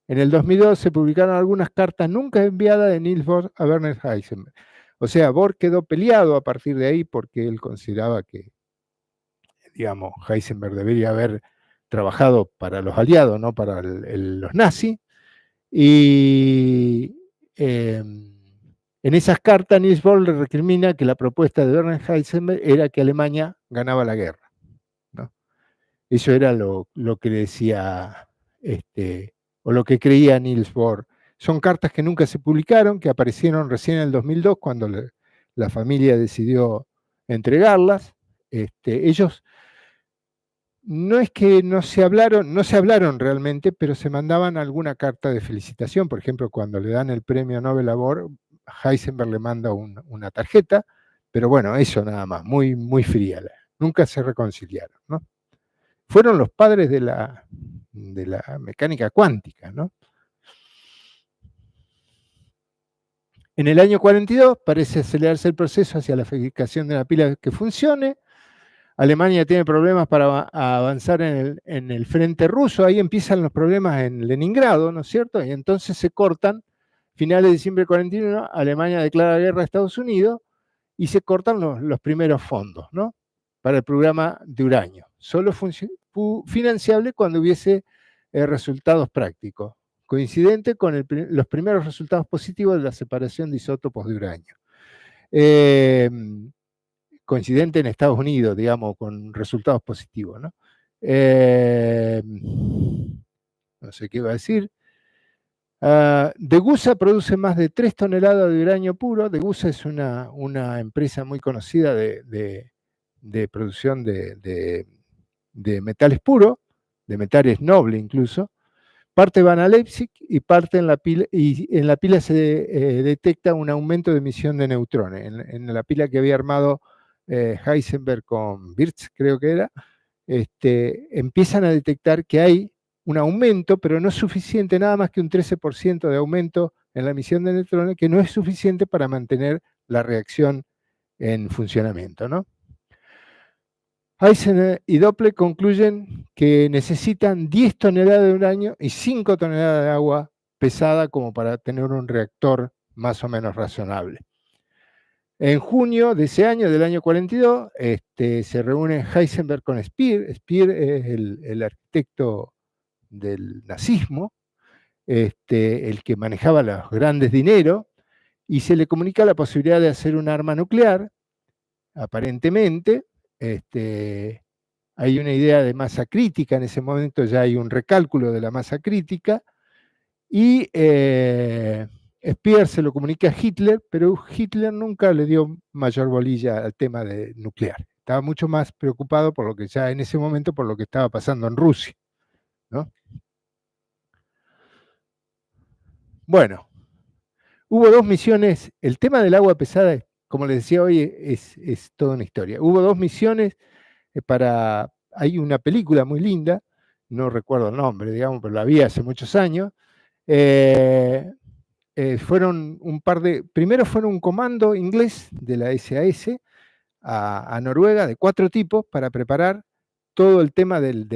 En el 2002 se publicaron algunas cartas nunca enviadas de Niels Bohr a Werner Heisenberg. O sea, Bohr quedó peleado a partir de ahí porque él consideraba que, digamos, Heisenberg debería haber trabajado para los aliados, no para los nazis. Y en esas cartas Niels Bohr le recrimina que la propuesta de Werner Heisenberg era que Alemania ganaba la guerra, ¿no? Eso era lo que decía, o lo que creía Niels Bohr. Son cartas que nunca se publicaron, que aparecieron recién en el 2002 cuando la familia decidió entregarlas. Ellos no es que no se hablaron realmente, pero se mandaban alguna carta de felicitación. Por ejemplo, cuando le dan el premio Nobel a Bohr, Heisenberg le manda una tarjeta, pero bueno, eso nada más, muy, muy fría. Nunca se reconciliaron, ¿no? Fueron los padres de la mecánica cuántica, ¿no? En el año 42 parece acelerarse el proceso hacia la fabricación de una pila que funcione. Alemania tiene problemas para avanzar en el frente ruso, ahí empiezan los problemas en Leningrado, ¿no es cierto? Y entonces se cortan, finales de diciembre del 41, Alemania declara guerra a Estados Unidos y se cortan los primeros fondos, ¿no? Para el programa de uranio. Solo financiable cuando hubiese resultados prácticos, coincidente con los primeros resultados positivos de la separación de isótopos de uranio. Coincidente en Estados Unidos, digamos, con resultados positivos, ¿no? No sé qué iba a decir. Degussa produce más de 3 toneladas de uranio puro. Degussa es una empresa muy conocida de producción de metales puros, de metales nobles incluso. Parte van a Leipzig y parte en la pila se detecta un aumento de emisión de neutrones. En la pila que había armado Heisenberg con Birch, creo que era, empiezan a detectar que hay un aumento, pero no es suficiente, nada más que un 13% de aumento en la emisión de neutrones, que no es suficiente para mantener la reacción en funcionamiento, ¿no? Eisenhower y Doppler concluyen que necesitan 10 toneladas de uranio y 5 toneladas de agua pesada como para tener un reactor más o menos razonable. En junio de ese año, del año 42, se reúnen Heisenberg con Speer. Speer es el arquitecto del nazismo, el que manejaba los grandes dineros, y se le comunica la posibilidad de hacer un arma nuclear. Aparentemente, hay una idea de masa crítica, en ese momento ya hay un recálculo de la masa crítica, y Speer se lo comunica a Hitler, pero Hitler nunca le dio mayor bolilla al tema de nuclear. Estaba mucho más preocupado por lo que ya en ese momento, por lo que estaba pasando en Rusia, ¿no? Bueno, hubo 2 misiones. El tema del agua pesada, como les decía hoy, es toda una historia. Hubo 2 misiones hay una película muy linda, no recuerdo el nombre, digamos, pero la vi hace muchos años. Fueron primero fueron un comando inglés de la SAS a Noruega de 4 tipos para preparar todo el tema del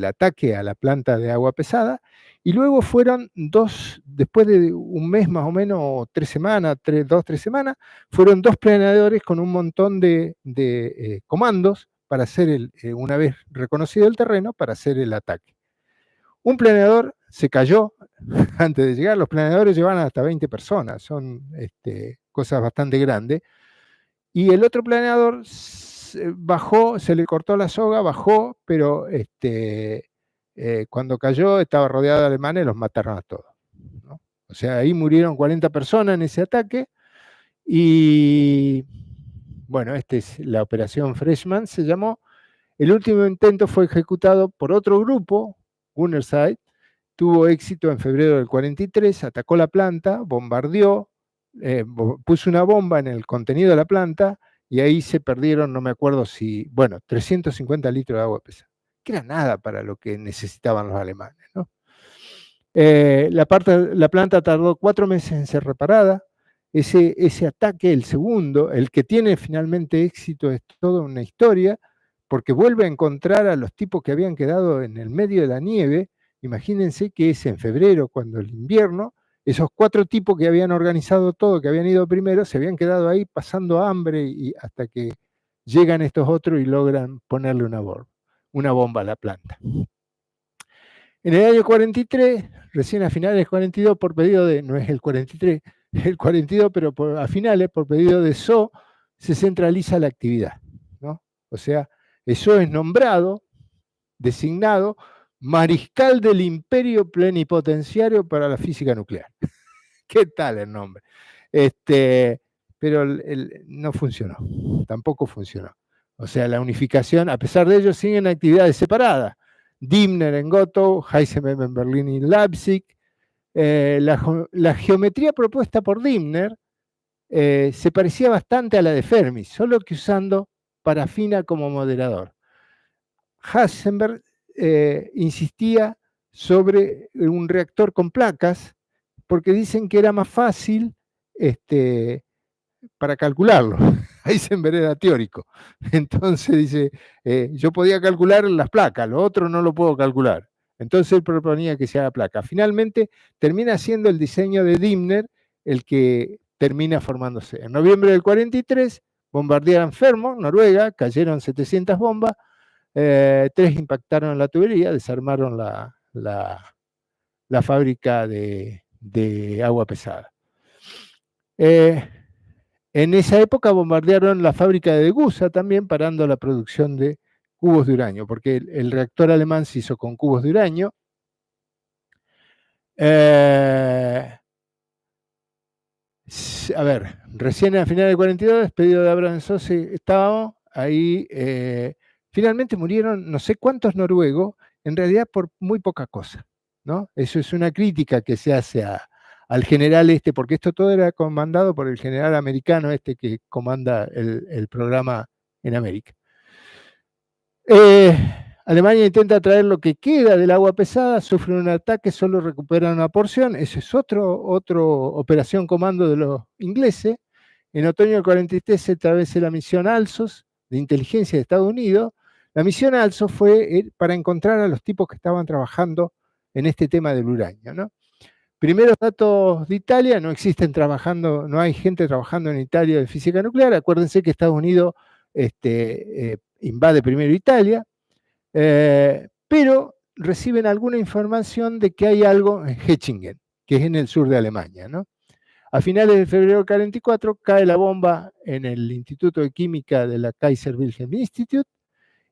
ataque a la planta de agua pesada, y luego fueron 2, después de un mes más o menos, 3 semanas, 2-3 semanas, fueron 2 planeadores con un montón de comandos para hacer, una vez reconocido el terreno, para hacer el ataque. Un planeador se cayó antes de llegar. Los planeadores llevan hasta 20 personas, son cosas bastante grandes. Y el otro planeador bajó, se le cortó la soga, bajó, pero cuando cayó estaba rodeado de alemanes y los mataron a todos, ¿no? O sea, ahí murieron 40 personas en ese ataque. Y bueno, esta es la operación Freshman, se llamó. El último intento fue ejecutado por otro grupo, Gunnerside, tuvo éxito en febrero del 43, atacó la planta, bombardeó, puso una bomba en el contenido de la planta, y ahí se perdieron, no me acuerdo si, 350 litros de agua pesada, que era nada para lo que necesitaban los alemanes, ¿no? La planta tardó 4 meses en ser reparada. Ese ataque, el segundo, el que tiene finalmente éxito, es toda una historia, porque vuelve a encontrar a los tipos que habían quedado en el medio de la nieve. Imagínense que es en febrero, cuando el invierno, esos 4 tipos que habían organizado todo, que habían ido primero, se habían quedado ahí pasando hambre, y hasta que llegan estos otros y logran ponerle una bomba a la planta. En el año 43, recién a finales del 42, por pedido no es el 43, el 42, pero a finales, por pedido de SO, se centraliza la actividad, ¿no? O sea, SO es nombrado, designado, Mariscal del Imperio Plenipotenciario para la Física Nuclear. ¿Qué tal el nombre? Pero no funcionó, tampoco funcionó. O sea, la unificación, a pesar de ello, siguen actividades separadas. Dimner en Gotha, Heisenberg en Berlín y Leipzig. La geometría propuesta por Dimner se parecía bastante a la de Fermi, solo que usando parafina como moderador. Heisenberg insistía sobre un reactor con placas, porque dicen que era más fácil para calcularlo. Heisenberg era teórico. Entonces dice, yo podía calcular las placas, lo otro no lo puedo calcular. Entonces él proponía que se haga placa. Finalmente termina siendo el diseño de Dimner el que termina formándose. En noviembre del 43 bombardearon Fermo, Noruega, cayeron 700 bombas, 3 impactaron en la tubería, desarmaron la fábrica de agua pesada. En esa época bombardearon la fábrica de Degussa también, parando la producción de cubos de uranio, porque el reactor alemán se hizo con cubos de uranio. A ver, recién a finales del 42, despedido de Abraham Sosse, estábamos ahí. Finalmente murieron no sé cuántos noruegos, en realidad por muy poca cosa, ¿no? Eso es una crítica que se hace al general porque esto todo era comandado por el general americano que comanda el programa en América. Alemania intenta traer lo que queda del agua pesada, sufre un ataque, solo recuperan una porción. Eso es otra operación comando de los ingleses. En otoño del 43 se establece la misión ALSOS de inteligencia de Estados Unidos. La misión ALSOS fue para encontrar a los tipos que estaban trabajando en este tema del uranio, ¿no? Primeros datos de Italia, no existen trabajando, no hay gente trabajando en Italia de física nuclear. Acuérdense que Estados Unidos invade primero Italia, pero reciben alguna información de que hay algo en Hechingen, que es en el sur de Alemania, ¿no? A finales de febrero del 44 cae la bomba en el Instituto de Química de la Kaiser Wilhelm Institute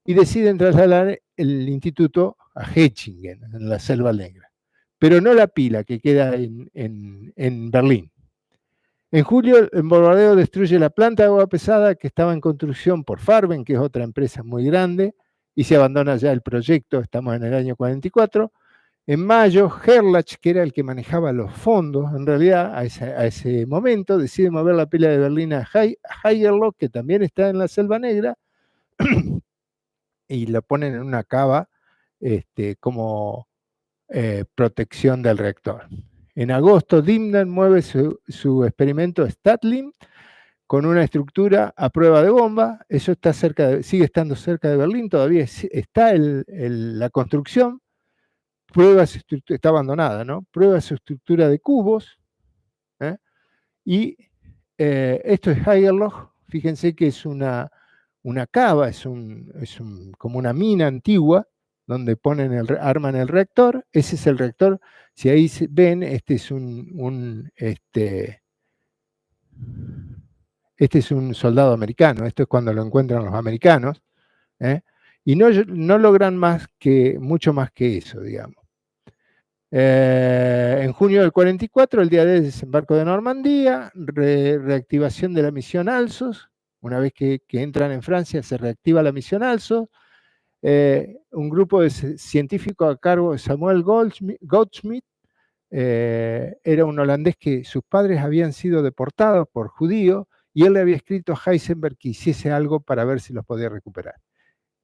y deciden trasladar el instituto a Hechingen, en la Selva Negra, pero no la pila que queda en Berlín. En julio, el bombardeo destruye la planta de agua pesada que estaba en construcción por Farben, que es otra empresa muy grande, y se abandona ya el proyecto, estamos en el año 44. En mayo, Gerlach, que era el que manejaba los fondos, en realidad, a ese momento, decide mover la pila de Berlín a Haigerloch, que también está en la Selva Negra, y la ponen en una cava como protección del reactor. En agosto, Dimner mueve su experimento Statling con una estructura a prueba de bomba. Eso está sigue estando cerca de Berlín, todavía está la construcción. Está abandonada, ¿no? Prueba su estructura de cubos. Y esto es Haigerloch. Fíjense que es una cava, como una mina antigua, donde arman el reactor. Ese es el reactor. Si ahí ven, este es un soldado americano. Esto es cuando lo encuentran los americanos. Y no logran mucho más que eso, digamos. En junio del 44, el día del desembarco de Normandía, reactivación de la misión ALSOS. Una vez que entran en Francia, se reactiva la misión ALSOS. Un grupo de científicos a cargo de Samuel Goudsmit, era un holandés que sus padres habían sido deportados por judíos y él le había escrito a Heisenberg que hiciese algo para ver si los podía recuperar.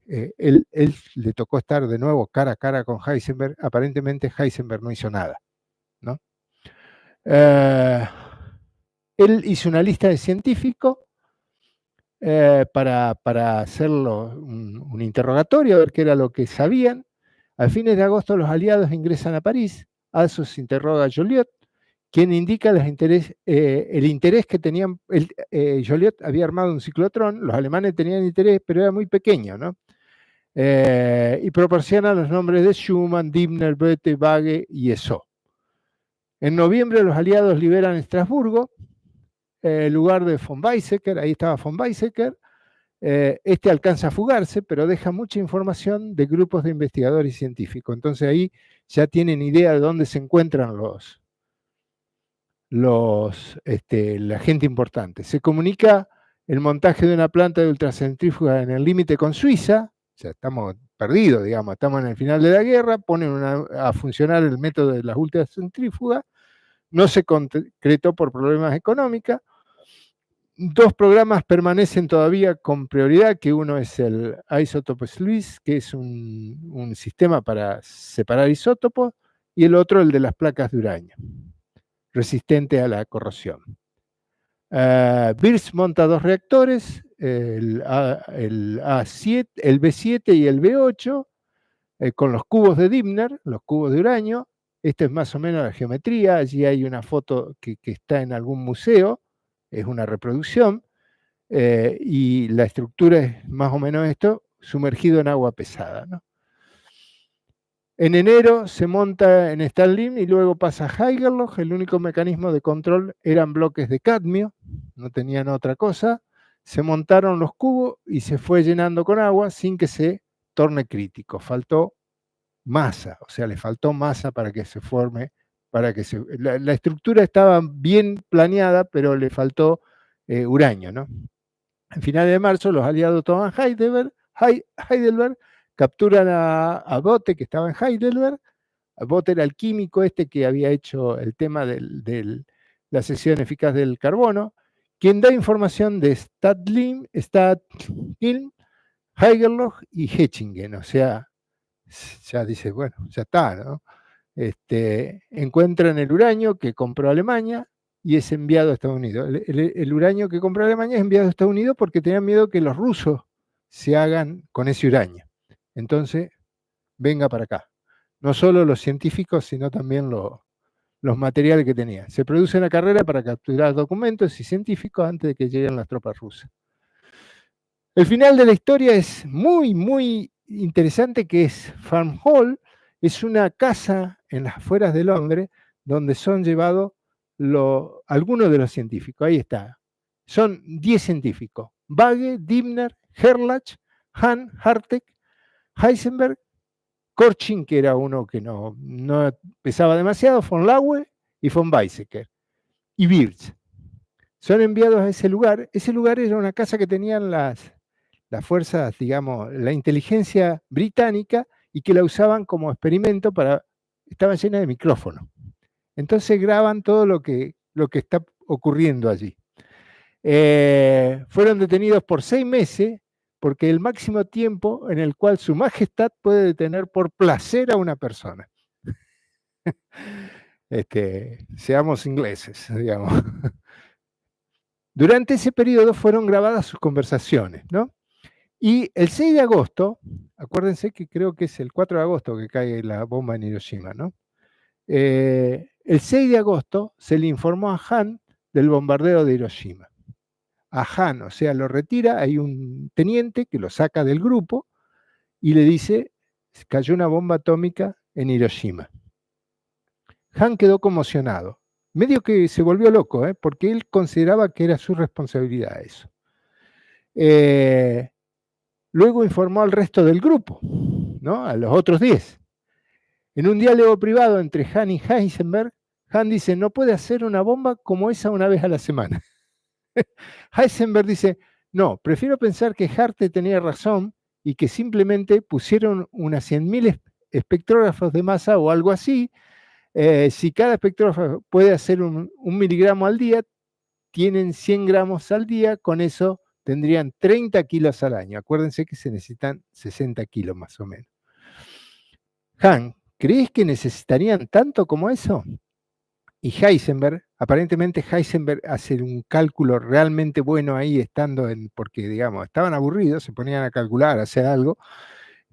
Él le tocó estar de nuevo cara a cara con Heisenberg. Aparentemente Heisenberg no hizo nada, ¿no? Él hizo una lista de científicos para hacerlo un interrogatorio, a ver qué era lo que sabían. A fines de agosto los aliados ingresan a París. ALSOS interroga a Joliot, quien indica el interés que tenían. Joliot había armado un ciclotrón, los alemanes tenían interés, pero era muy pequeño, ¿no? Y proporciona los nombres de Schumann, Dimner, Bethe, Bagge y Eso. En noviembre los aliados liberan Estrasburgo, el lugar de von Weizsäcker. Ahí estaba von Weizsäcker. Alcanza a fugarse, pero deja mucha información de grupos de investigadores y científicos. Entonces ahí ya tienen idea de dónde se encuentran la gente importante. Se comunica el montaje de una planta de ultracentrífuga en el límite con Suiza. O sea, estamos perdidos, digamos, estamos en el final de la guerra, ponen a funcionar el método de las ultracentrífugas. No se concretó por problemas económicos. Dos programas permanecen todavía con prioridad, que uno es el Isotope Sluice, que es un sistema para separar isótopos, y el otro el de las placas de uranio, resistente a la corrosión. Birch monta dos reactores, el A7, el B7 y el B8, con los cubos de Dimner, los cubos de uranio. Esta es más o menos la geometría. Allí hay una foto que está en algún museo, es una reproducción, y la estructura es más o menos esto, sumergido en agua pesada, ¿no? En enero se monta en Stalin y luego pasa a Haigerloch. El único mecanismo de control eran bloques de cadmio, no tenían otra cosa. Se montaron los cubos y se fue llenando con agua sin que se torne crítico. Faltó masa, o sea, le faltó masa para que se forme, la estructura estaba bien planeada, pero le faltó uranio, ¿no? En finales de marzo, los aliados toman Heidelberg, capturan a Bethe, que estaba en Heidelberg. Bethe era el químico que había hecho el tema de la sección eficaz del carbono, quien da información de Statling, Haigerloch y Hechingen, o sea, ya dice, bueno, ya está, ¿no? Encuentran el uranio que compró Alemania y es enviado a Estados Unidos. El uranio que compró Alemania es enviado a Estados Unidos porque tenían miedo que los rusos se hagan con ese uranio. Entonces, venga para acá. No solo los científicos, sino también los materiales que tenían. Se produce una carrera para capturar documentos y científicos antes de que lleguen las tropas rusas. El final de la historia es muy, muy interesante, que es Farm Hall. Es una casa en las afueras de Londres donde son llevados algunos de los científicos. Ahí está. Son 10 científicos. Bagge, Dibner, Gerlach, Hahn, Hartek, Heisenberg, Korchin, que era uno que no pesaba demasiado, von Laue y von Weizsäcker, y Birch. Son enviados a ese lugar. Ese lugar era una casa que tenían las fuerzas, digamos, la inteligencia británica, y que la usaban como experimento estaba llena de micrófonos. Entonces graban todo lo que está ocurriendo allí. Fueron detenidos por 6 meses, porque el máximo tiempo en el cual su majestad puede detener por placer a una persona. Seamos ingleses, digamos. Durante ese periodo fueron grabadas sus conversaciones, ¿no? Y el 6 de agosto, acuérdense que creo que es el 4 de agosto que cae la bomba en Hiroshima, ¿no? El 6 de agosto se le informó a Hahn del bombardeo de Hiroshima. A Hahn, o sea, lo retira, hay un teniente que lo saca del grupo y le dice, cayó una bomba atómica en Hiroshima. Hahn quedó conmocionado, medio que se volvió loco, porque él consideraba que era su responsabilidad eso. Luego informó al resto del grupo, ¿no? A los otros 10. En un diálogo privado entre Hahn y Heisenberg, Hahn dice, no puede hacer una bomba como esa una vez a la semana. Heisenberg dice, no, prefiero pensar que Hartley tenía razón y que simplemente pusieron unas 100.000 espectrógrafos de masa o algo así. Si cada espectrógrafo puede hacer un miligramo al día, tienen 100 gramos al día, con eso tendrían 30 kilos al año. Acuérdense que se necesitan 60 kilos más o menos. Hahn, ¿crees que necesitarían tanto como eso? Y Heisenberg, aparentemente Heisenberg hace un cálculo realmente bueno ahí, porque digamos, estaban aburridos, se ponían a calcular, a hacer algo.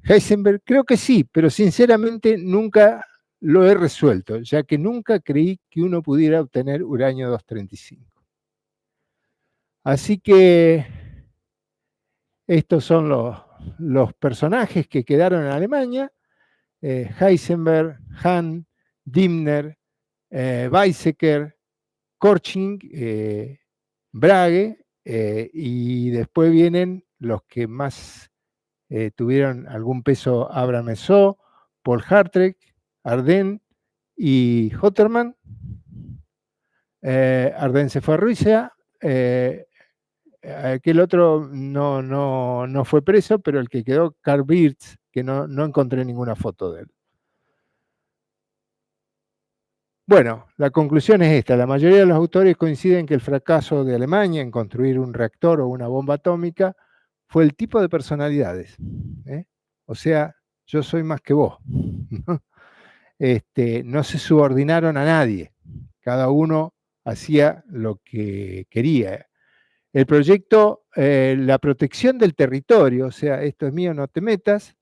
Heisenberg, creo que sí, pero sinceramente nunca lo he resuelto, ya que nunca creí que uno pudiera obtener uranio 235. Así que estos son los personajes que quedaron en Alemania: Heisenberg, Hahn, Dibner, Weizsäcker, Korchin, Bragg, y después vienen los que más tuvieron algún peso: Abraham Esau, Paul Hartrek, Arden y Hotterman. Arden se fue a Rusia. Aquel otro no fue preso, pero el que quedó, Karl Birch, que no encontré ninguna foto de él. Bueno, la conclusión es esta: la mayoría de los autores coinciden que el fracaso de Alemania en construir un reactor o una bomba atómica fue el tipo de personalidades. O sea, yo soy más que vos. No se subordinaron a nadie, cada uno hacía lo que quería. El proyecto, la protección del territorio, o sea, esto es mío, no te metas.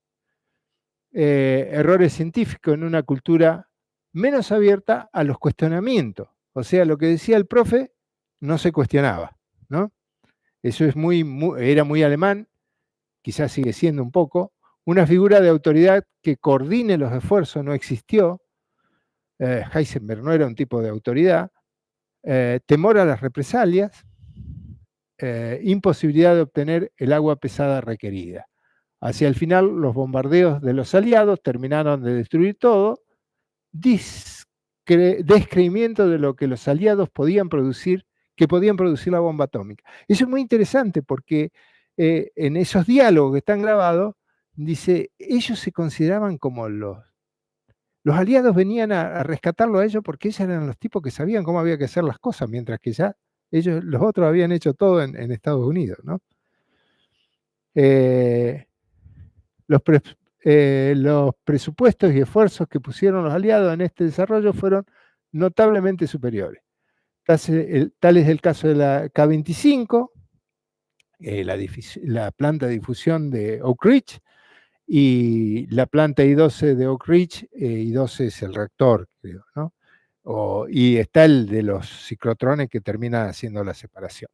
Errores científicos en una cultura menos abierta a los cuestionamientos. O sea, lo que decía el profe no se cuestionaba, ¿no? Eso es era muy alemán, quizás sigue siendo un poco. Una figura de autoridad que coordine los esfuerzos no existió. Heisenberg no era un tipo de autoridad. Temor a las represalias. Imposibilidad de obtener el agua pesada requerida. Hacia el final, los bombardeos de los aliados terminaron de destruir todo. Descreimiento de lo que los aliados podían producir la bomba atómica. Eso es muy interesante porque en esos diálogos que están grabados, dice, ellos se consideraban como los aliados venían a rescatarlo a ellos porque ellos eran los tipos que sabían cómo había que hacer las cosas, mientras que ya los otros habían hecho todo en Estados Unidos, ¿no? los presupuestos y esfuerzos que pusieron los aliados en este desarrollo fueron notablemente superiores. Tal es el caso de la K-25, la planta de difusión de Oak Ridge, y la planta I-12 de Oak Ridge. I-12 es el reactor, creo, ¿no? Y está el de los ciclotrones que termina haciendo la separación.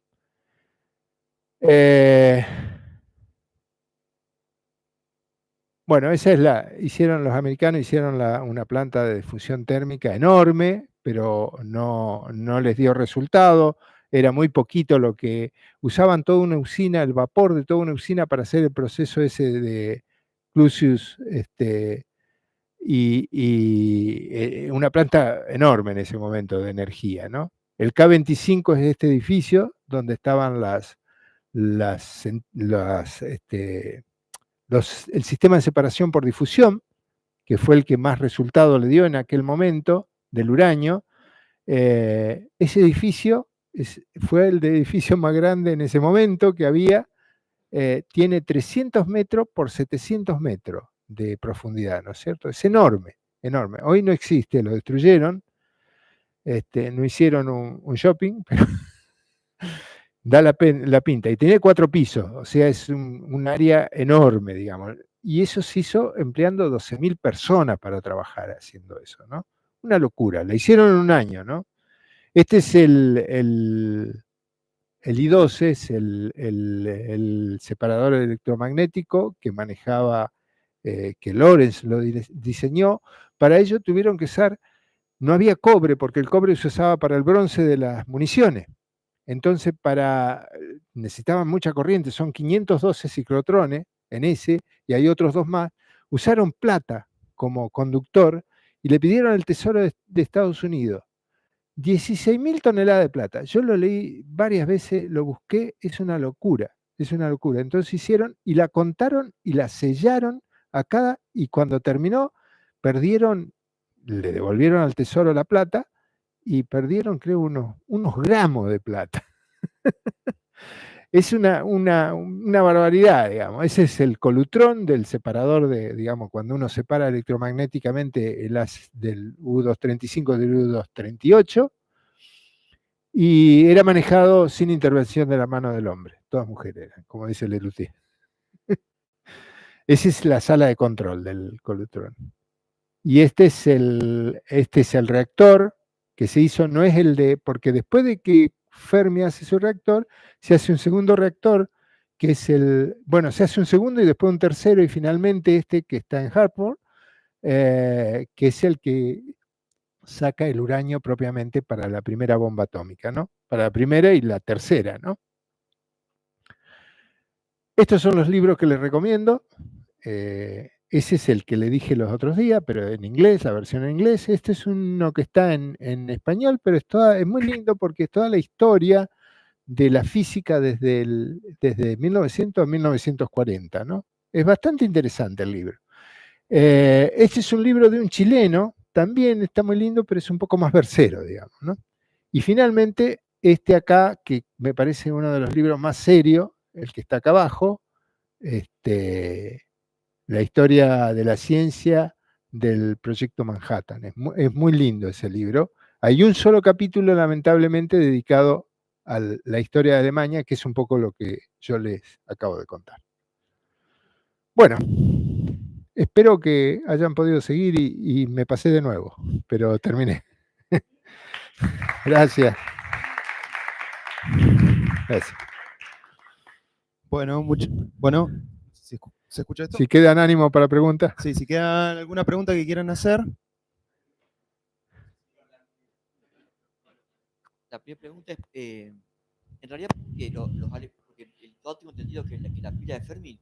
Bueno, esa es los americanos hicieron una planta de difusión térmica enorme, pero no les dio resultado. Era muy poquito lo que usaban, toda una usina, el vapor de toda una usina para hacer el proceso ese de Clusius, y una planta enorme en ese momento de energía, ¿no? El K-25 es este edificio donde estaban el sistema de separación por difusión, que fue el que más resultado le dio en aquel momento del uranio. Ese edificio fue el edificio más grande en ese momento que había. Tiene 300 metros por 700 metros de profundidad, ¿no es cierto? Es enorme, enorme. Hoy no existe, lo destruyeron, no hicieron un shopping, pero da la pinta. Y tiene 4 pisos, o sea, es un área enorme, digamos. Y eso se hizo empleando 12.000 personas para trabajar haciendo eso, ¿no? Una locura. La hicieron en un año, ¿no? Este es el I-12, es el separador electromagnético que manejaba, que Lorentz lo diseñó. Para ello tuvieron que usar, no había cobre, porque el cobre se usaba para el bronce de las municiones. Entonces, necesitaban mucha corriente, son 512 ciclotrones en ese, y hay otros 2 más. Usaron plata como conductor y le pidieron al Tesoro de Estados Unidos 16.000 toneladas de plata. Yo lo leí varias veces, lo busqué, es una locura, es una locura. Entonces hicieron y la contaron y la sellaron a cada, y cuando terminó, le devolvieron al Tesoro la plata y perdieron, creo, unos gramos de plata. Es una barbaridad, digamos. Ese es el colutrón del separador digamos, cuando uno separa electromagnéticamente el haz del U-235 del U-238, y era manejado sin intervención de la mano del hombre. Todas mujeres eran, como dice Lelutier. Esa es la sala de control del colutrón. Y este es el reactor que se hizo, no es porque después de que Fermi hace su reactor, se hace un segundo reactor, que es se hace un segundo y después un tercero, y finalmente este que está en Hartford, que es el que saca el uranio propiamente para la primera bomba atómica, ¿no? Para la primera y la tercera, ¿no? Estos son los libros que les recomiendo. Ese es el que le dije los otros días, pero en inglés, la versión en inglés. Este es uno que está en español, pero es muy lindo porque es toda la historia de la física desde 1900 a 1940, ¿no? Es bastante interesante el libro. Este es un libro de un chileno, también está muy lindo, pero es un poco más versero, digamos, ¿no? Y finalmente, este acá, que me parece uno de los libros más serios, el que está acá abajo, la historia de la ciencia del Proyecto Manhattan. Es muy lindo ese libro. Hay un solo capítulo, lamentablemente, dedicado a la historia de Alemania, que es un poco lo que yo les acabo de contar. Bueno, espero que hayan podido seguir y me pasé de nuevo, pero terminé. Gracias. Gracias. Bueno, ¿se escucha esto? Si quedan ánimo para preguntas. Sí, si queda alguna pregunta que quieran hacer. La primera pregunta es, en realidad, porque yo tengo entendido que la pila de Fermi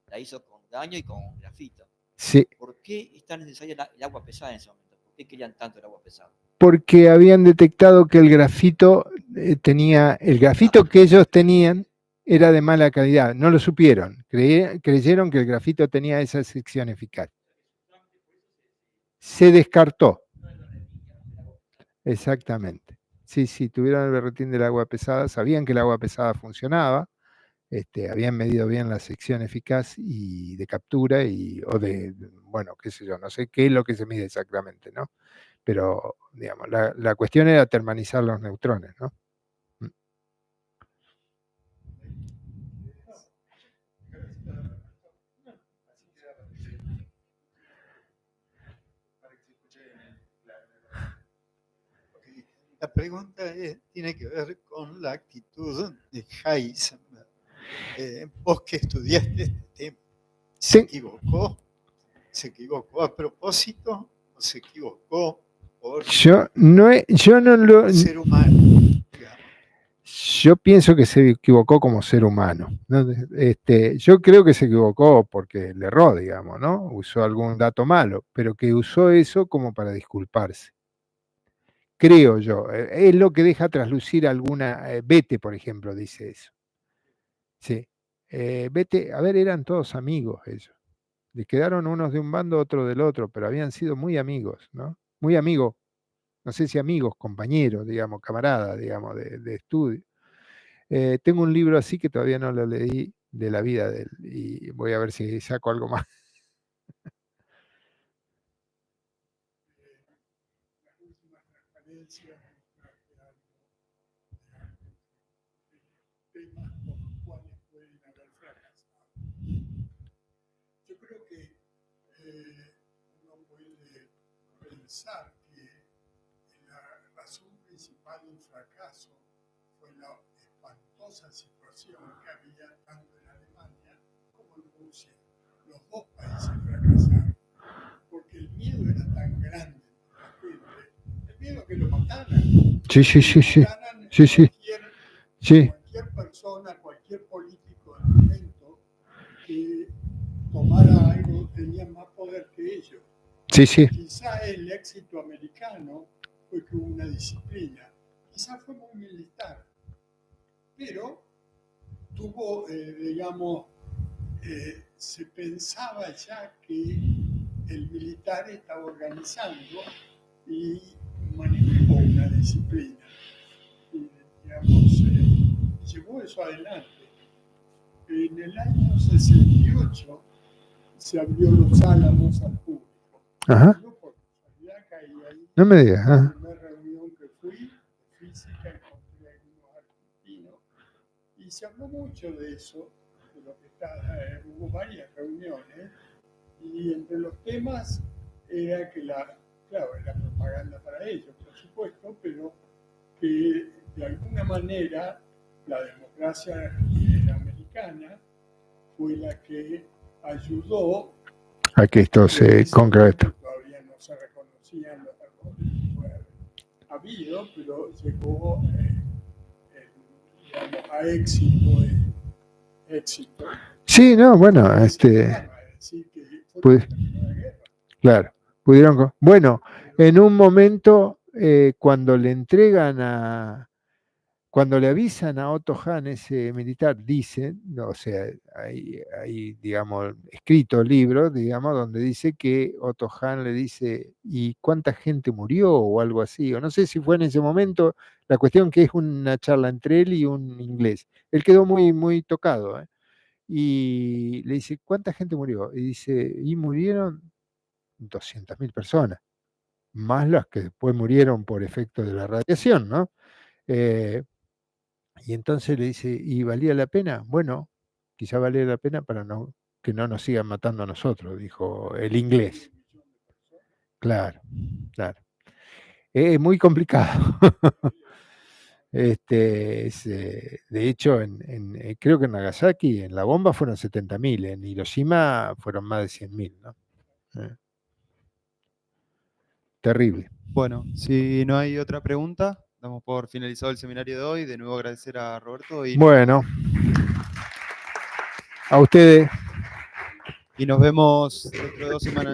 la hizo con daño y con grafito. Sí. ¿Por qué es tan necesaria el agua pesada en ese momento? ¿Por qué querían tanto el agua pesada? Porque habían detectado que el grafito el grafito que ellos tenían era de mala calidad. No lo supieron. Creyeron que el grafito tenía esa sección eficaz. Se descartó. Exactamente. Sí, tuvieron el berretín del agua pesada, sabían que el agua pesada funcionaba, habían medido bien la sección eficaz y de captura bueno, qué sé yo, no sé qué es lo que se mide exactamente, ¿no? Pero, digamos, la cuestión era termanizar los neutrones, ¿no? La pregunta tiene que ver con la actitud de Heisenberg. Vos que estudiaste este tema, ¿se equivocó? ¿Se equivocó a propósito o se equivocó por yo no lo... ser humano? Digamos? Yo pienso que se equivocó como ser humano, ¿no? Yo creo que se equivocó porque le erró, digamos, ¿no? Usó algún dato malo, pero que usó eso como para disculparse. Creo yo. Es lo que deja traslucir alguna... Bete, por ejemplo, dice eso. Sí. Bete, a ver, eran todos amigos ellos. Les quedaron unos de un bando, otros del otro, pero habían sido muy amigos, ¿no? Muy amigos. No sé si amigos, compañeros, digamos, camaradas, digamos, de estudio. Tengo un libro así que todavía no lo leí de la vida de él y voy a ver si saco algo más. Las últimas transparencias temas por los cuales pueden haber fracasado. Yo creo que uno puede pensar que la razón principal del fracaso fue la espantosa situación que había tanto en Alemania como en Rusia. Los dos países fracasaron porque el miedo era tan grande entre la gente, el miedo a que lo mataran. Cualquier persona, cualquier político del momento que tomara algo tenía más poder que ellos. Quizá el éxito americano fue que hubo una disciplina, quizá fue muy militar, pero tuvo, se pensaba ya que el militar estaba organizando y manejó una disciplina. Y, llevó eso adelante. En el año 68 se abrió Los Álamos al público. Ajá. Yo por casualidad caí ahí. No me digas. La primera reunión que fui de física, encontré algunos argentinos y se habló mucho de eso, de lo que hubo varias reuniones y entre los temas era que era propaganda para ellos, por supuesto, pero que de alguna manera la democracia americana fue la que ayudó a que esto se concrete. Todavía no se reconocían los errores que puede haber habido, pero llegó a éxito. Sí, no, bueno, claro, pudieron. Bueno, en un momento, cuando le entregan cuando le avisan a Otto Hahn, ese militar, dicen, o sea, hay, digamos, escrito libro, digamos, donde dice que Otto Hahn le dice, ¿y cuánta gente murió? O algo así, o no sé si fue en ese momento, la cuestión que es una charla entre él y un inglés. Él quedó muy, muy tocado, y le dice, ¿cuánta gente murió? Y dice, y murieron 200.000 personas, más las que después murieron por efecto de la radiación, ¿no? Y entonces le dice, ¿y valía la pena? Bueno, quizá valía la pena para que no nos sigan matando a nosotros, dijo el inglés. Claro, claro. Es muy complicado. De hecho, creo que en Nagasaki, en la bomba fueron 70.000, en Hiroshima fueron más de 100.000, ¿no? Terrible. Bueno, si no hay otra pregunta, damos por finalizado el seminario de hoy. De nuevo agradecer a Roberto. Bueno, a ustedes. Y nos vemos dentro de 2 semanas.